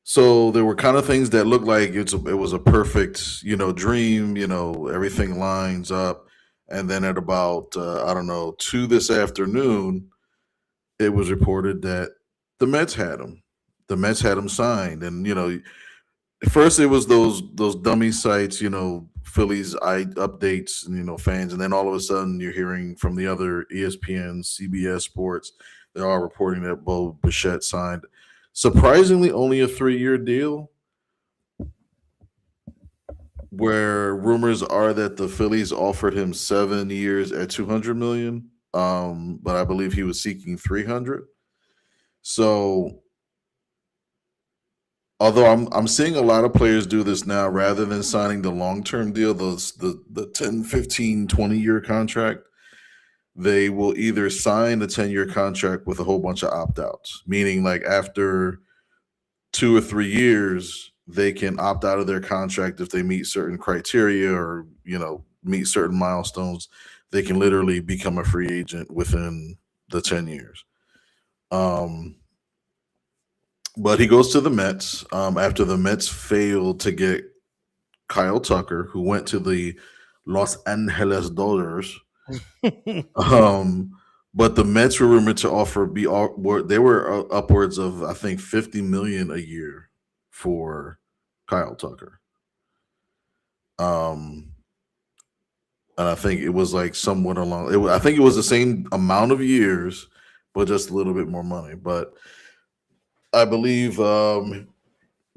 so there were kind of things that looked like it was a perfect dream. Everything lines up, and then at about I don't know 2 this afternoon, it was reported that the Mets had him. The Mets had him signed, and at first it was those dummy sites, Phillies I updates, and fans, and then all of a sudden you're hearing from the other ESPN, CBS Sports, they're all reporting that Bo Bichette signed, surprisingly, only a 3-year deal. Where rumors are that the Phillies offered him 7 years at 200 million, but I believe he was seeking 300. So although I'm seeing a lot of players do this now rather than signing the long-term deal, the 10, 15, 20-year contract, they will either sign a 10-year contract with a whole bunch of opt-outs, meaning like after 2 or 3 years, they can opt out of their contract if they meet certain criteria or meet certain milestones. They can literally become a free agent within the 10 years. Um, but he goes to the Mets after the Mets failed to get Kyle Tucker, who went to the Los Angeles Dodgers. Um, but the Mets were rumored to they were upwards of I think 50 million a year for Kyle Tucker. Um, and I think it was like somewhat along. I think it was the same amount of years, but just a little bit more money. But I believe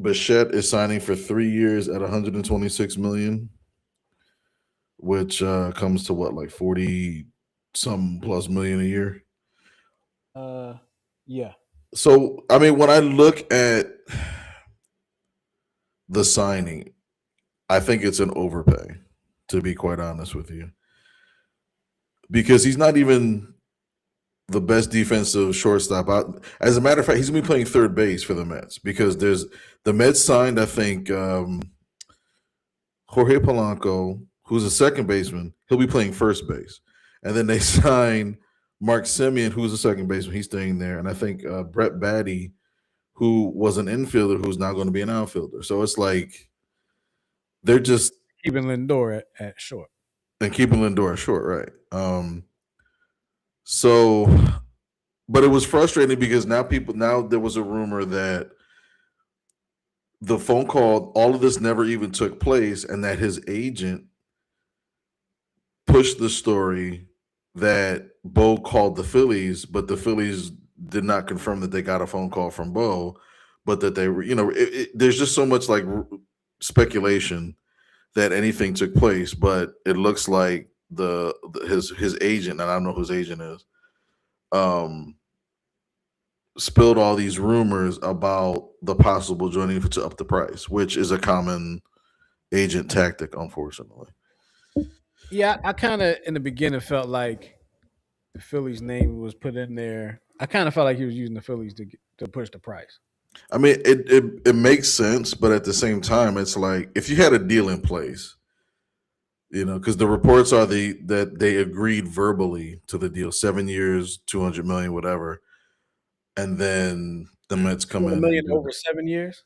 Bichette is signing for 3 years at 126 million, which comes to what, like 40 some plus million a year. Yeah. So I mean, when I look at the signing, I think it's an overpay, to be quite honest with you, because he's not even the best defensive shortstop out. As a matter of fact, he's gonna be playing third base for the Mets because the Mets signed, I think, Jorge Polanco, who's a second baseman. He'll be playing first base, and then they sign Mark Semien, who's a second baseman. He's staying there, and I think Brett Batty, who was an infielder, who's now going to be an outfielder. So it's like they're just Keeping Lindor at short. and keeping Lindor short, right? So, but it was frustrating because now there was a rumor that the phone call, all of this never even took place, and that his agent pushed the story that Bo called the Phillies, but the Phillies did not confirm that they got a phone call from Bo, but that they were, there's just so much like speculation that anything took place, but it looks like his agent, and I don't know who his agent is, spilled all these rumors about the possible joining to up the price, which is a common agent tactic, unfortunately. Yeah, I kind of in the beginning felt like the Phillies name was put in there. I kind of felt like he was using the Phillies to push the price. I mean, it makes sense, but at the same time, it's like if you had a deal in place, because the reports are that they agreed verbally to the deal, 7 years, 200 million, whatever, and then the Mets come in 200 million and do over 7 years.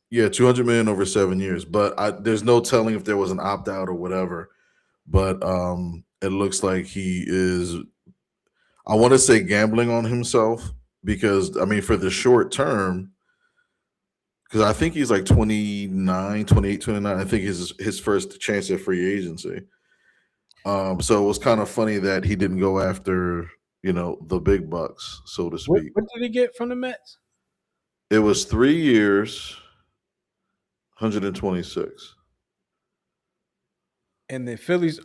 yeah, 200 million over 7 years. But there's no telling if there was an opt out or whatever. But it looks like he is. I want to say gambling on himself because I mean for the short term, because I think he's like 29, 28, 29. I think his first chance at free agency. So it was kind of funny that he didn't go after the big bucks, so to What, speak. what did he get from the Mets? It was 3 years, 126. And the Phillies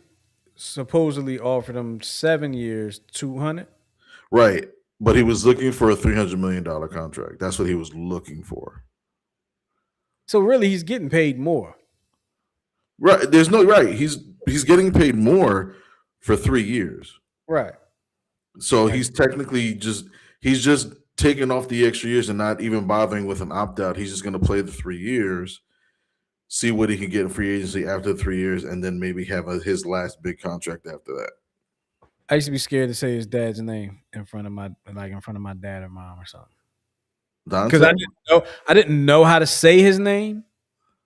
supposedly offered him 7 years, 200. Right, but he was looking for a $300 million contract. That's what he was looking for. So really, he's getting paid more. Right, there's no right. He's getting paid more for 3 years. Right. So Like he's just taking off the extra years and not even bothering with an opt out. He's just going to play the 3 years, see what he can get in free agency after the 3 years, and then maybe have his last big contract after that. I used to be scared to say his dad's name in front of my dad or mom or something because Dante? I didn't know how to say his name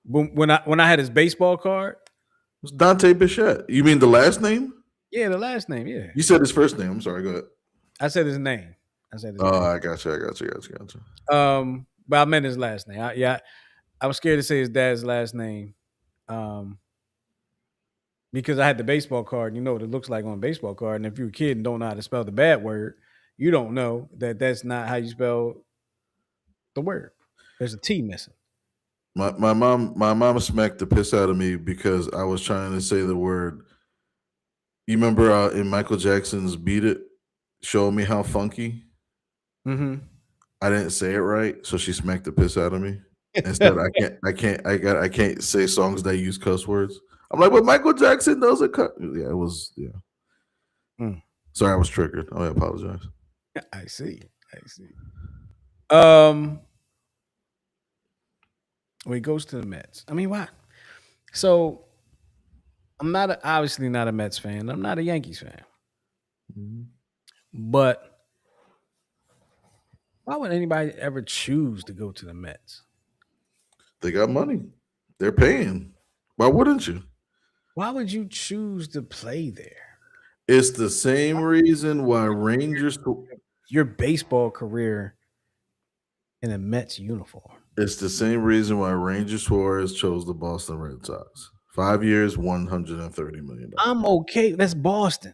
when I had his baseball card. It's Dante Bichette. You mean the last name? Yeah, the last name. Yeah, You said his first name. I'm sorry. Go ahead. I said his name. I said his Oh, name. I got you. I got you. Got you. Got you. But I meant his last name. I was scared to say his dad's last name. Um, because I had the baseball card. You know what it looks like on a baseball card, and if you're a kid and don't know how to spell the bad word, you don't know that that's not how you spell the word. There's a T missing. My mom smacked the piss out of me because I was trying to say the word. You remember in Michael Jackson's "Beat It"? Show me how funky. Mm-hmm. I didn't say it right, so she smacked the piss out of me. Instead, I can't say songs that use cuss words. I'm like, but Michael Jackson knows a cut. Yeah, it was. Yeah, Mm. sorry, I was triggered. I apologize. I see. I see. Um, when he goes to the Mets, I mean, why? So obviously not a Mets fan. I'm not a Yankees fan. Mhm. But why would anybody ever choose to go to the Mets? They got money. They're paying. Why wouldn't you? Why would you choose to play there? It's the same reason why Rangers. Your baseball career in a Mets uniform. It's the same reason why Ranger Suarez chose the Boston Red Sox. 5 years, $130 million. I'm okay. That's Boston.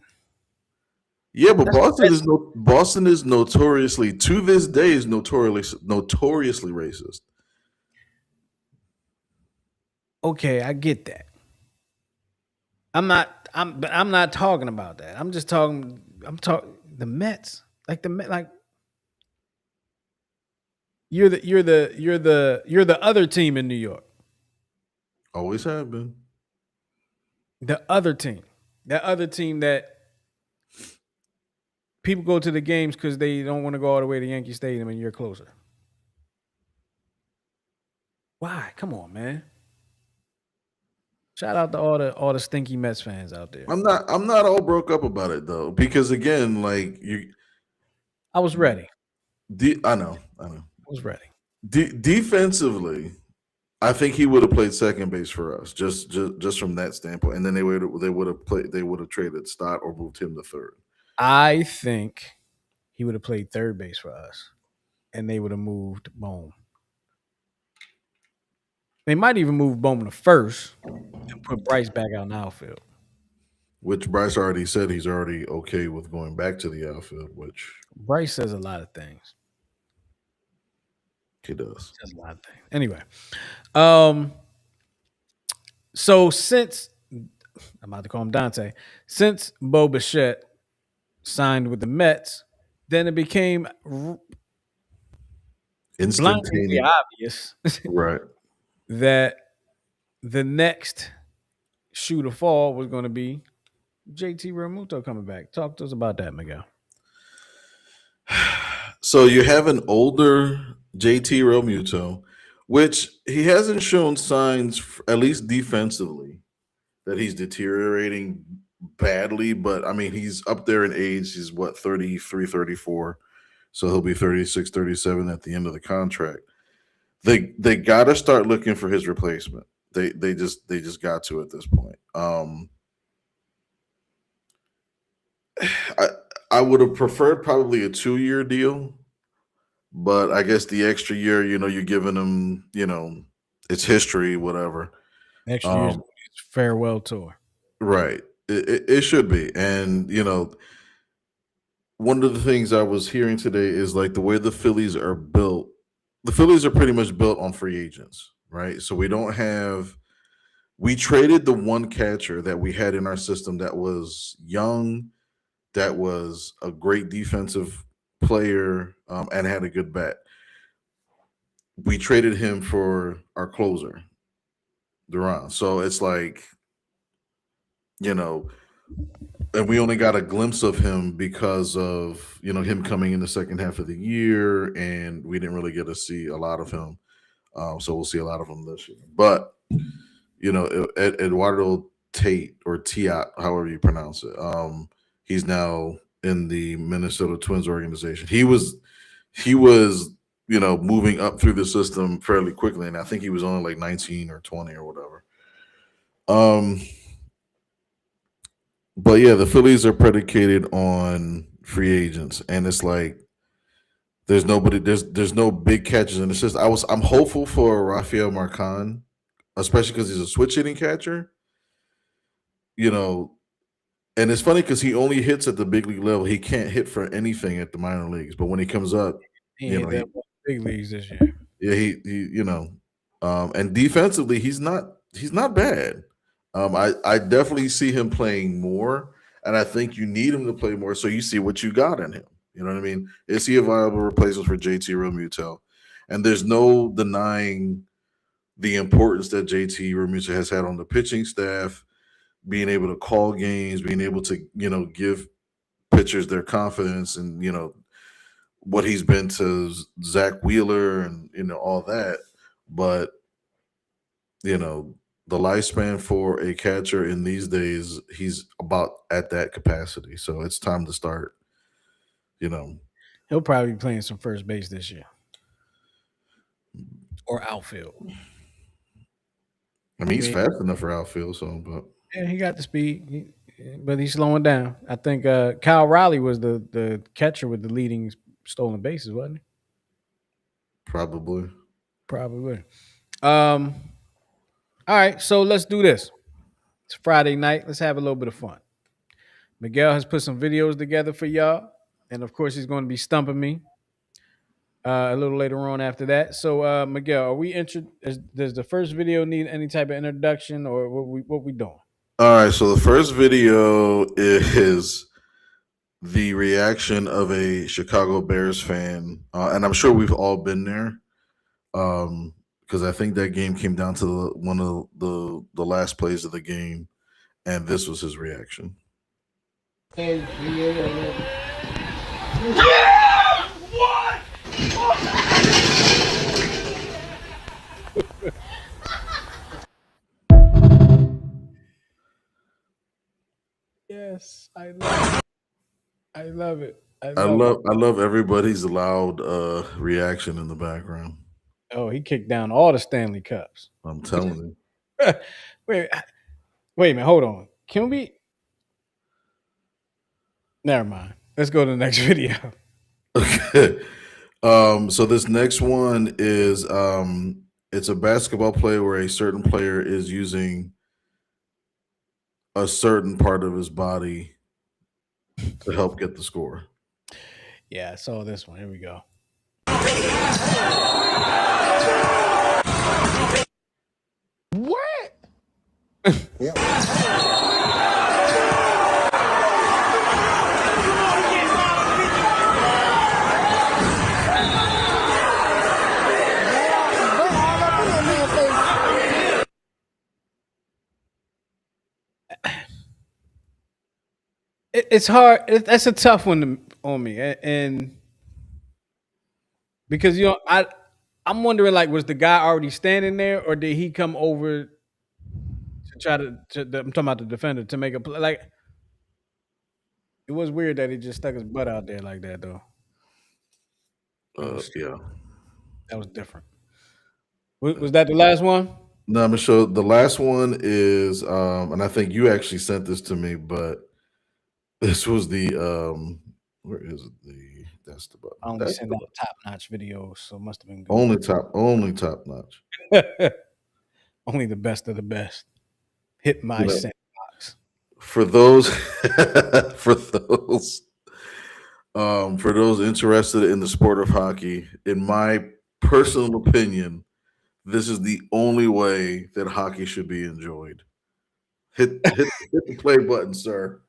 Yeah, but That's the Red Sox. Boston is notoriously to this day is notoriously racist. Okay, I get that. I'm not talking about that. I'm talking the Mets. Like the Met like you're the other team in New York. Always have been. The other team. That other team that people go to the games because they don't want to go all the way to Yankee Stadium and you're closer. Why? Come on, man. Shout out to all the stinky Mets fans out there. I'm not all broke up about it though, because again, like I was ready. I know. I was ready. Defensively, I think he would have played second base for us, just from that standpoint, and then they would have traded Stott or moved him to third. I think he would have played third base for us, and they would have moved Bohm. They might even move Bohm to first and put Bryce back out in the outfield. Which Bryce already said he's already okay with going back to the outfield, which Bryce says a lot of things. he does. Says a lot of things. Anyway, um, so since I'm about to call him Dante, since Bo Bichette signed with the Mets, then it became blindingly instantaneous. obvious Right. that the next shoe to fall was going to be JT Realmuto coming back. Talk to us about that, Miguel. So you have an older JT Realmuto, which he hasn't shown signs, at least defensively, that he's deteriorating badly. But I mean, he's up there in age. He's what, 33, 34. So he'll be 36, 37 at the end of the contract. They got to start looking for his replacement. They just got to at this point. I I would have preferred probably a 2 year deal, but I guess the extra year, you're giving him, it's history, whatever. Next year's Um, farewell tour. right. It should be, and one of the things I was hearing today is like the way the Phillies are built. The Phillies are pretty much built on free agents, right? So we don't have. We traded the one catcher that we had in our system that was young, that was a great defensive player, and had a good bat. We traded him for our closer, Duran. So it's like, you know, and we only got a glimpse of him because of him coming in the second half of the year, and we didn't really get to see a lot of him. So we'll see a lot of him this year. But Eduardo Tate, or Tiat, however you pronounce it, he's now in the Minnesota Twins organization. He was moving up through the system fairly quickly, and I think he was only like 19 or 20 or whatever. But yeah, the Phillies are predicated on free agents, and it's like there's nobody, there's no big catches in the system. I'm hopeful for Rafael Marcan, especially because he's a switch hitting catcher. And it's funny because he only hits at the big league level. He can't hit for anything at the minor leagues, but when he comes up, He you hit know, that big leagues this year. yeah, and defensively, he's not bad. I definitely see him playing more, and I think you need him to play more so you see what you got in him. You know what I mean? Is he a viable replacement for JT Realmuto? And there's no denying the importance that JT Realmuto has had on the pitching staff, being able to call games, being able to give pitchers their confidence, and what he's been to Zach Wheeler, and all that. But the lifespan for a catcher in these days, he's about at that capacity. So it's time to start. He'll probably be playing some first base this year or outfield. I mean, he's fast enough for outfield. So, but Yeah, he got the speed, but he's slowing down. I think Kyle Riley was the catcher with the leading stolen bases, wasn't he? probably. Probably. All right, so let's do this. It's Friday night. Let's have a little bit of fun. Miguel has put some videos together for y'all, and of course, he's going to be stumping me a little later on after that. So, Miguel, are we does the first video need any type of introduction, or what we doing? All right. So the first video is the reaction of a Chicago Bears fan, and I'm sure we've all been there. Because I think that game came down to one of the last plays of the game, and this was his reaction. Yes, I love it. I love it. I love everybody's loud reaction in the background. Oh, he kicked down all the Stanley Cups. I'm telling you. Wait a minute. Hold on. Can we? Never mind. Let's go to the next video. Okay. So this next one is it's a basketball play where a certain player is using a certain part of his body to help get the score. Yeah, I saw this one. Here we go. What? it's hard. That's a tough one on me, and because I'm wondering like, was the guy already standing there, or did he come over to try I'm talking about the defender to make a play? Like, it was weird that he just stuck his butt out there like that, though. That was Yeah. that was different. Was that the last one? No, I'm gonna show the last one is, and I think you actually sent this to me, but this was the where is it? That's the button. I only That's send the out button. top notch videos, so it must have been Only top notch. good. Only the best of the best. Hit You my know, sent box. for those for those for those interested in the sport of hockey, in my personal opinion, this is the only way that hockey should be enjoyed. Hit the play button, sir.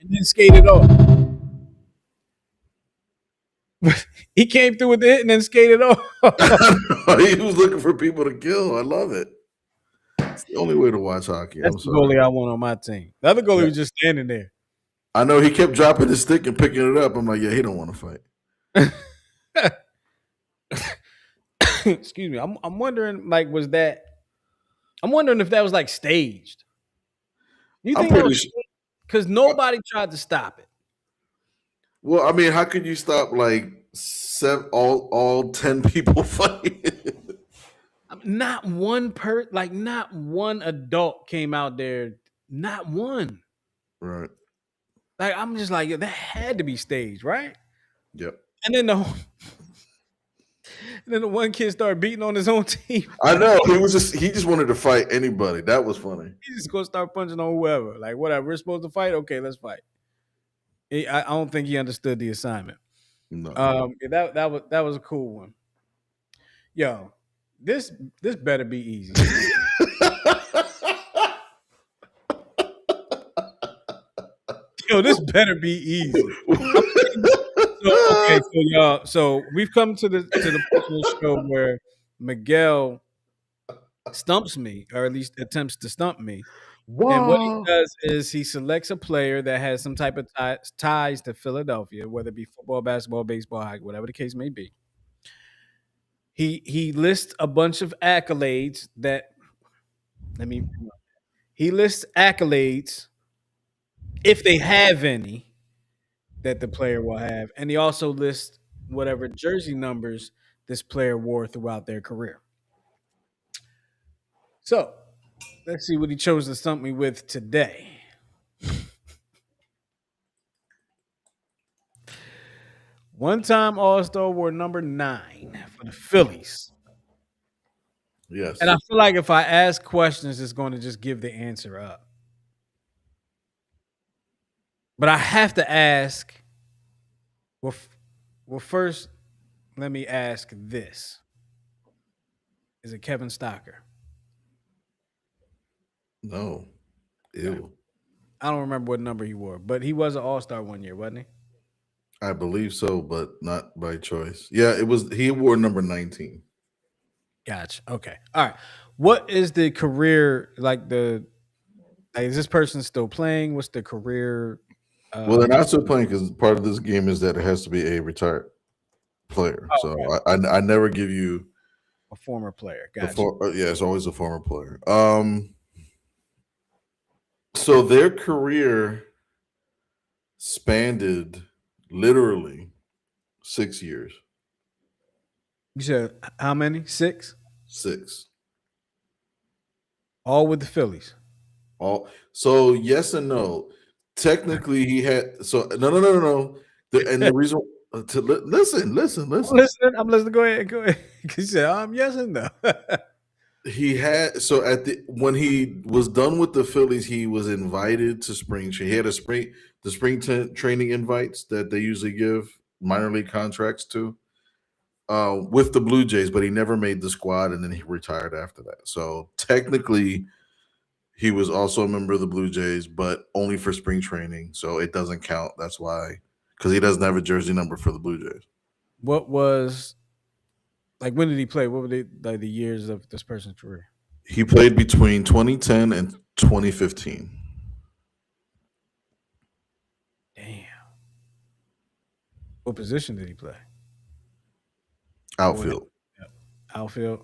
And then skated off. He came through with the hit and then skated off. He was looking for people to kill. I love it. It's the only way to watch hockey. That's I'm the sorry. goalie I want on my team. The other goalie Yeah. was just standing there. I know he kept dropping his stick and picking it up. I'm like, yeah, he don't want to fight. Excuse me. I'm wondering, like, was that? I'm wondering if that was like staged. You I'm think that pretty was sure. because nobody tried to stop it? Well, I mean, how could you stop like all 10 people fighting? Not not one adult came out there. Not one. Right. Like, I'm just like, that had to be staged, right? Yep. And then the one kid started beating on his own team. I know. He just wanted to fight anybody. That was funny. He's just gonna start punching on whoever. Like, whatever, we're supposed to fight. Okay, let's fight. I don't think he understood the assignment. No. Yeah, that was a cool one. Yo, this better be easy. Yo, this better be easy. So y'all, so we've come to the portion of the show where Miguel stumps me, or at least attempts to stump me. And what he Wow. does is he selects a player that has some type of ties to Philadelphia, whether it be football, basketball, baseball, hockey, whatever the case may be. He lists a bunch of accolades that let me he lists accolades if they have any that the player will have, and he also lists whatever jersey numbers this player wore throughout their career. So let's see what he chose to stump me with today. One-time All-Star wore number 9 for the Phillies. And I Yes. feel like if I ask questions, it's going to just give the answer up. But I have to ask. Well, first, let me ask this: is it Kevin Stocker? No. Okay. Ew. I don't remember what number he wore, but he was an All-Star one year, wasn't he? I believe so, but not by choice. Yeah, it was. He wore number 19. Gotcha. Okay. All right. What is the career like? Is this person still playing? What's the career? Well, they're not still playing because part of this game is that it has to be a retired player. Oh, So okay. I never give you A former player. the Gotcha. yeah, it's always a former player. So their career spanned literally 6 years. You said how many? 6? 6. All with the Phillies. All so yes and no. Technically, he had so no. And the reason listen. I'm listening. I'm listening. Go ahead. Go ahead. He said, yes and no. He had so at the when he was done with the Phillies, he was invited to He had the training invites that they usually give minor league contracts to with the Blue Jays, but he never made the squad, and then he retired after that. So technically, he was also a member of the Blue Jays, but only for spring training, so it doesn't count. That's why, because he doesn't have a jersey number for the Blue Jays. What was like? When did he play? What were the years of this person's career? He played between 2010 and 2015. Damn. What position did he play? What would Outfield. yep. Outfield?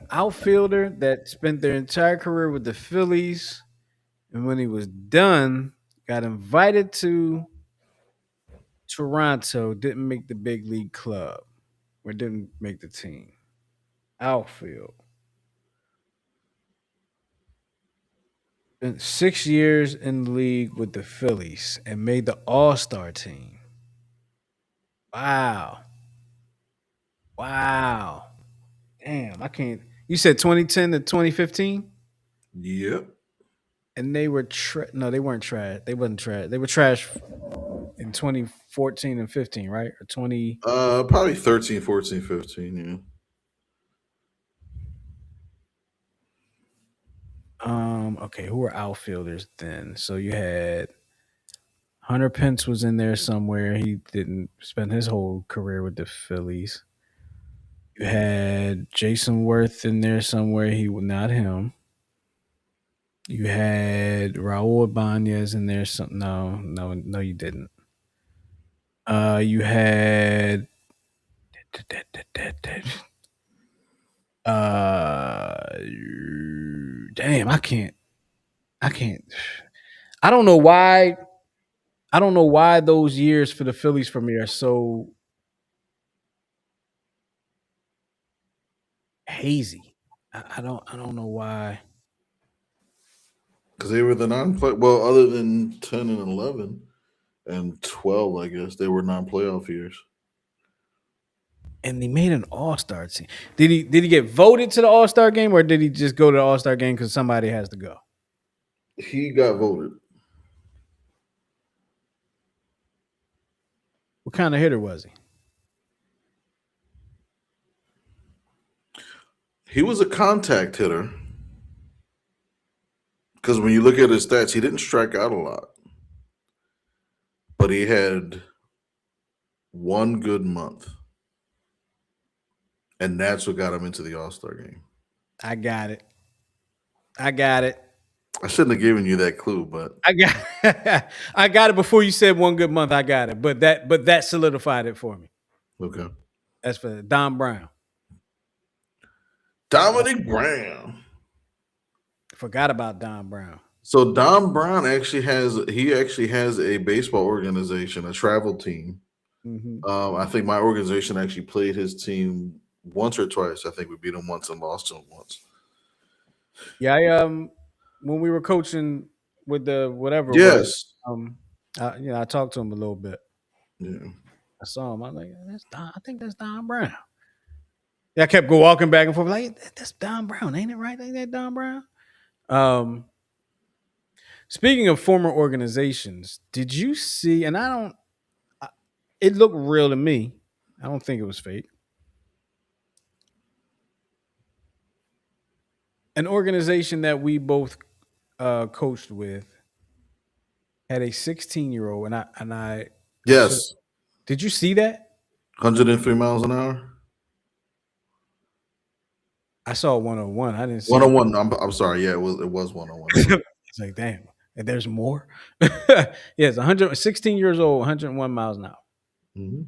Outfielder that spent their entire career with the Phillies, and when he was done, got invited to Toronto, didn't make the big league club, or didn't make the team. Outfield. Spent 6 years in the league with the Phillies and made the All Star team. Wow. Wow. Damn, I can't. You said 2010 to 2015? Yep. And they were no, they weren't trash. They wasn't trash. They were trash in 2014 and 15, right? Or 20 Probably 13, 14, 15. Yeah. okay, who were outfielders then? So you had Hunter Pence was in there somewhere. He didn't spend his whole career with the Phillies. You had Jason Worth in there somewhere. He was not him. You had Raul Ibanez in there. Some no, you didn't. You had uh, damn, I can't. I don't know why. I don't know why those years for the Phillies for me are so hazy. I don't know why. Because they were the non-play. Well, other than 10 and 11 and 12, I guess they were non-playoff years. And he made an All Star team. Did he get voted to the All Star game, or did he just go to the All Star game because somebody has to go? He got voted. What kind of hitter was he? He was a contact hitter. Because when you look at his stats, he didn't strike out a lot, but he had one good month, and that's what got him into the All Star game. I got it. I got it. I shouldn't have given you that clue, but I got I got it before you said one good month. I got it. But that solidified it for me. okay. That's for Don Brown. Dominic Brown. Forgot about Don Brown. So Don Brown actually has a baseball organization, a travel team. Hmm. I think my organization actually played his team once or twice. I think we beat him once and lost to him once. Yeah, when we were coaching with the whatever it was, Yes. I talked to him a little bit. Yeah. I saw him. I'm like, that's Don. I think that's Don Brown. Yeah, I kept walking back and forth like that's Don Brown, ain't it right? Ain't that Don Brown? Um, Speaking of former organizations, did you see? And I don't. It looked real to me. I don't think it was fake. An organization that we both coached with had a 16-year-old, and I should. Yes. Did you see that? 103 miles an hour. I saw 101. I didn't see. 101. I'm sorry. Yeah, it was 101. It's like damn. And there's more. Yes, 116 years old, 101 miles an hour. Mhm.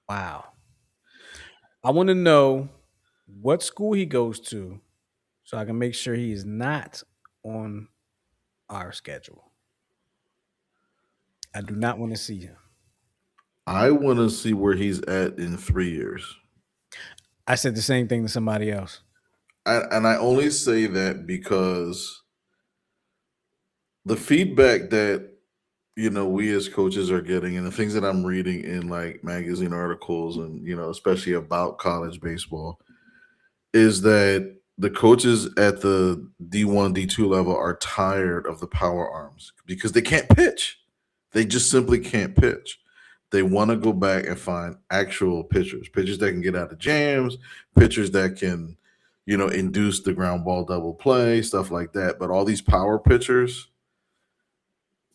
Wow. I want to know what school he goes to so I can make sure he is not on our schedule. I do not want to see him. I want to see where he's at in 3 years. I said the same thing to somebody else. And I only say that because the feedback that we as coaches are getting, and the things that I'm reading in like magazine articles, and especially about college baseball, is that the coaches at the D1, D2 level are tired of the power arms because they can't pitch. They just simply can't pitch. They want to go back and find actual pitchers that can get out of jams, pitchers that can, induce the ground ball double play, stuff like that. But all these power pitchers,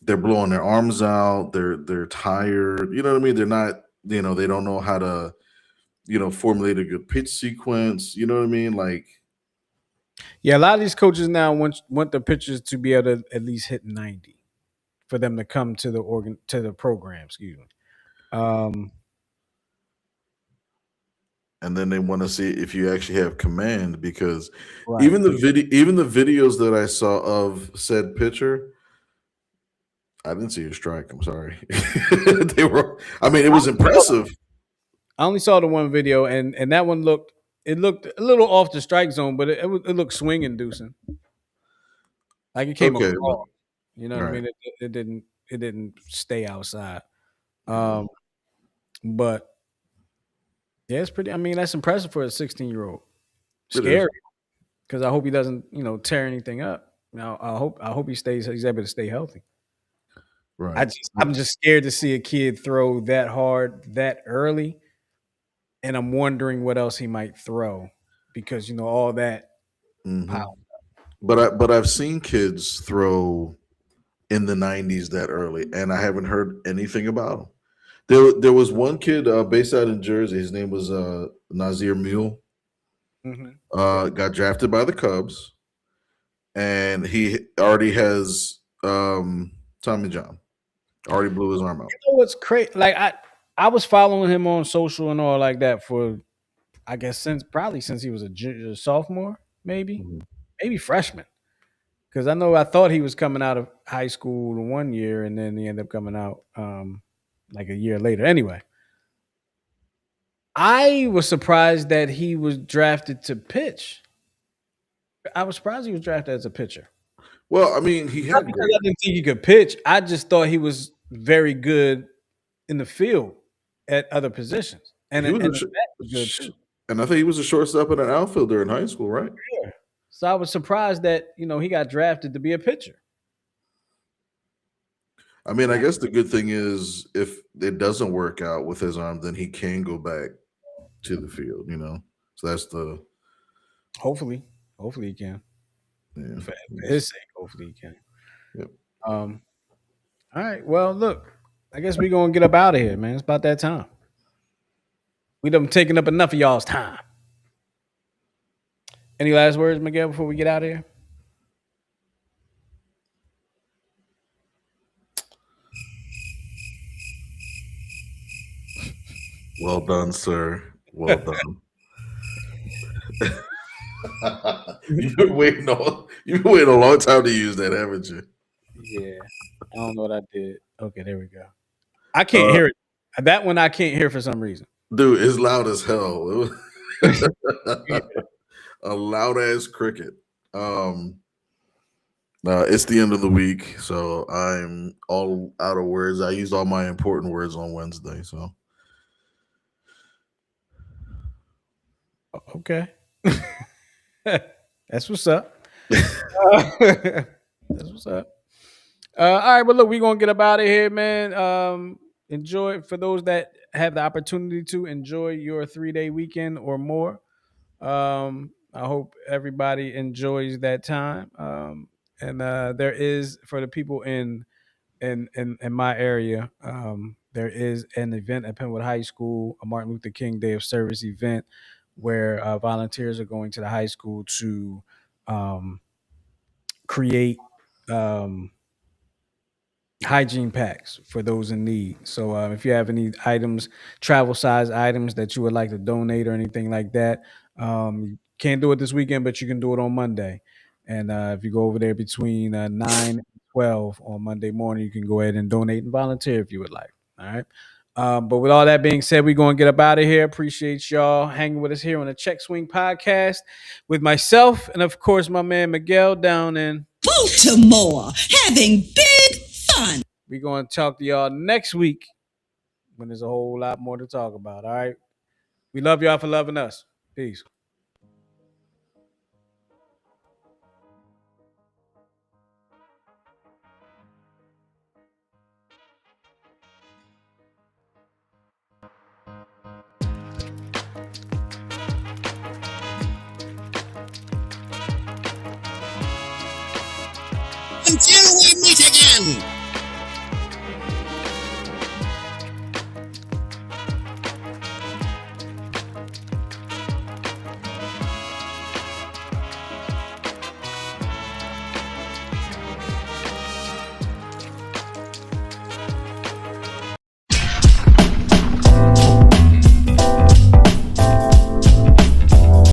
they're blowing their arms out. They're tired. You know what I mean? They're not. They don't know how to, formulate a good pitch sequence. You know what I mean? Like, Yeah, a lot of these coaches now want the pitchers to be able to at least hit 90 for them to come to the program. Excuse me. Um, and then they want to see if you actually have command, because right. even the videos that I saw of said pitcher, I didn't see a strike. I'm sorry. They were. I mean, it was impressive. I only saw the one video, and that one looked a little off the strike zone, but it looked swing inducing. Like it came Okay, across. You know what I right. mean? It didn't stay outside. Um, but yeah, it's pretty. I mean, that's impressive for a 16-year-old. It is. Scary because I hope he doesn't tear anything up. Now I hope he's able to stay healthy. Right. I'm just scared to see a kid throw that hard that early, and I'm wondering what else he might throw because all that Hmm. power. But I've seen kids throw in the 90s that early, and I haven't heard anything about them. There was one kid based out in Jersey. His name was Nazir Mule. Hmm. Got drafted by the Cubs, and he already has Tommy John. Already blew his arm out. What's crazy? Like I was following him on social and all like that for I guess since he was a sophomore, maybe Mhm. maybe freshman. Because I thought he was coming out of high school one year, and then he ended up coming out like a year later. Anyway, I was surprised that he was drafted to pitch. I was surprised he was drafted as a pitcher. Well, I mean, he Not had because great. I didn't think he could pitch. I just thought he was very good in the field at other positions, and He was and a the bat was good too. and I think he was a shortstop and an outfielder in high school, right? Yeah. So I was surprised that he got drafted to be a pitcher. I mean, I guess the good thing is if it doesn't work out with his arm, then he can go back to the field. So that's the Hopefully, hopefully he can. yeah. For his sake, hopefully he can. Yep. Um, all right. Well, look, I guess we're gonna get up out of here, man. It's about that time. We done taken up enough of y'all's time. Any last words, Miguel, before we get out of here? Well done, sir. Well done. You've been waiting a long time to use that, haven't you? Yeah. I don't know what I did. Okay, there we go. I can't Uh, hear it. That one I can't hear for some reason. dude, it's loud as hell. Yeah. A loud ass cricket. It's the end of the week, so I'm all out of words. I used all my important words on Wednesday, so Okay. That's what's up. That's what's up. All right, but look, we're gonna get up out of here, man. Enjoy for those that have the opportunity to enjoy your 3-day weekend or more. I hope everybody enjoys that time. And there is for the people in my area, there is an event at Penwood High School, a Martin Luther King Day of Service event, where volunteers are going to the high school to um, create hygiene packs for those in need. So if you have any items, travel size items that you would like to donate or anything like that, you can't do it this weekend, but you can do it on Monday. And if you go over there between 9 and 12 on Monday morning, you can go ahead and donate and volunteer if you would like. All right. But with all that being said, we're going to get up out of here. Appreciate y'all hanging with us here on the Check Swing Podcast with myself and, of course, my man Miguel down in Baltimore, having big fun. We're going to talk to y'all next week when there's a whole lot more to talk about. All right. We love y'all for loving us. Peace. Until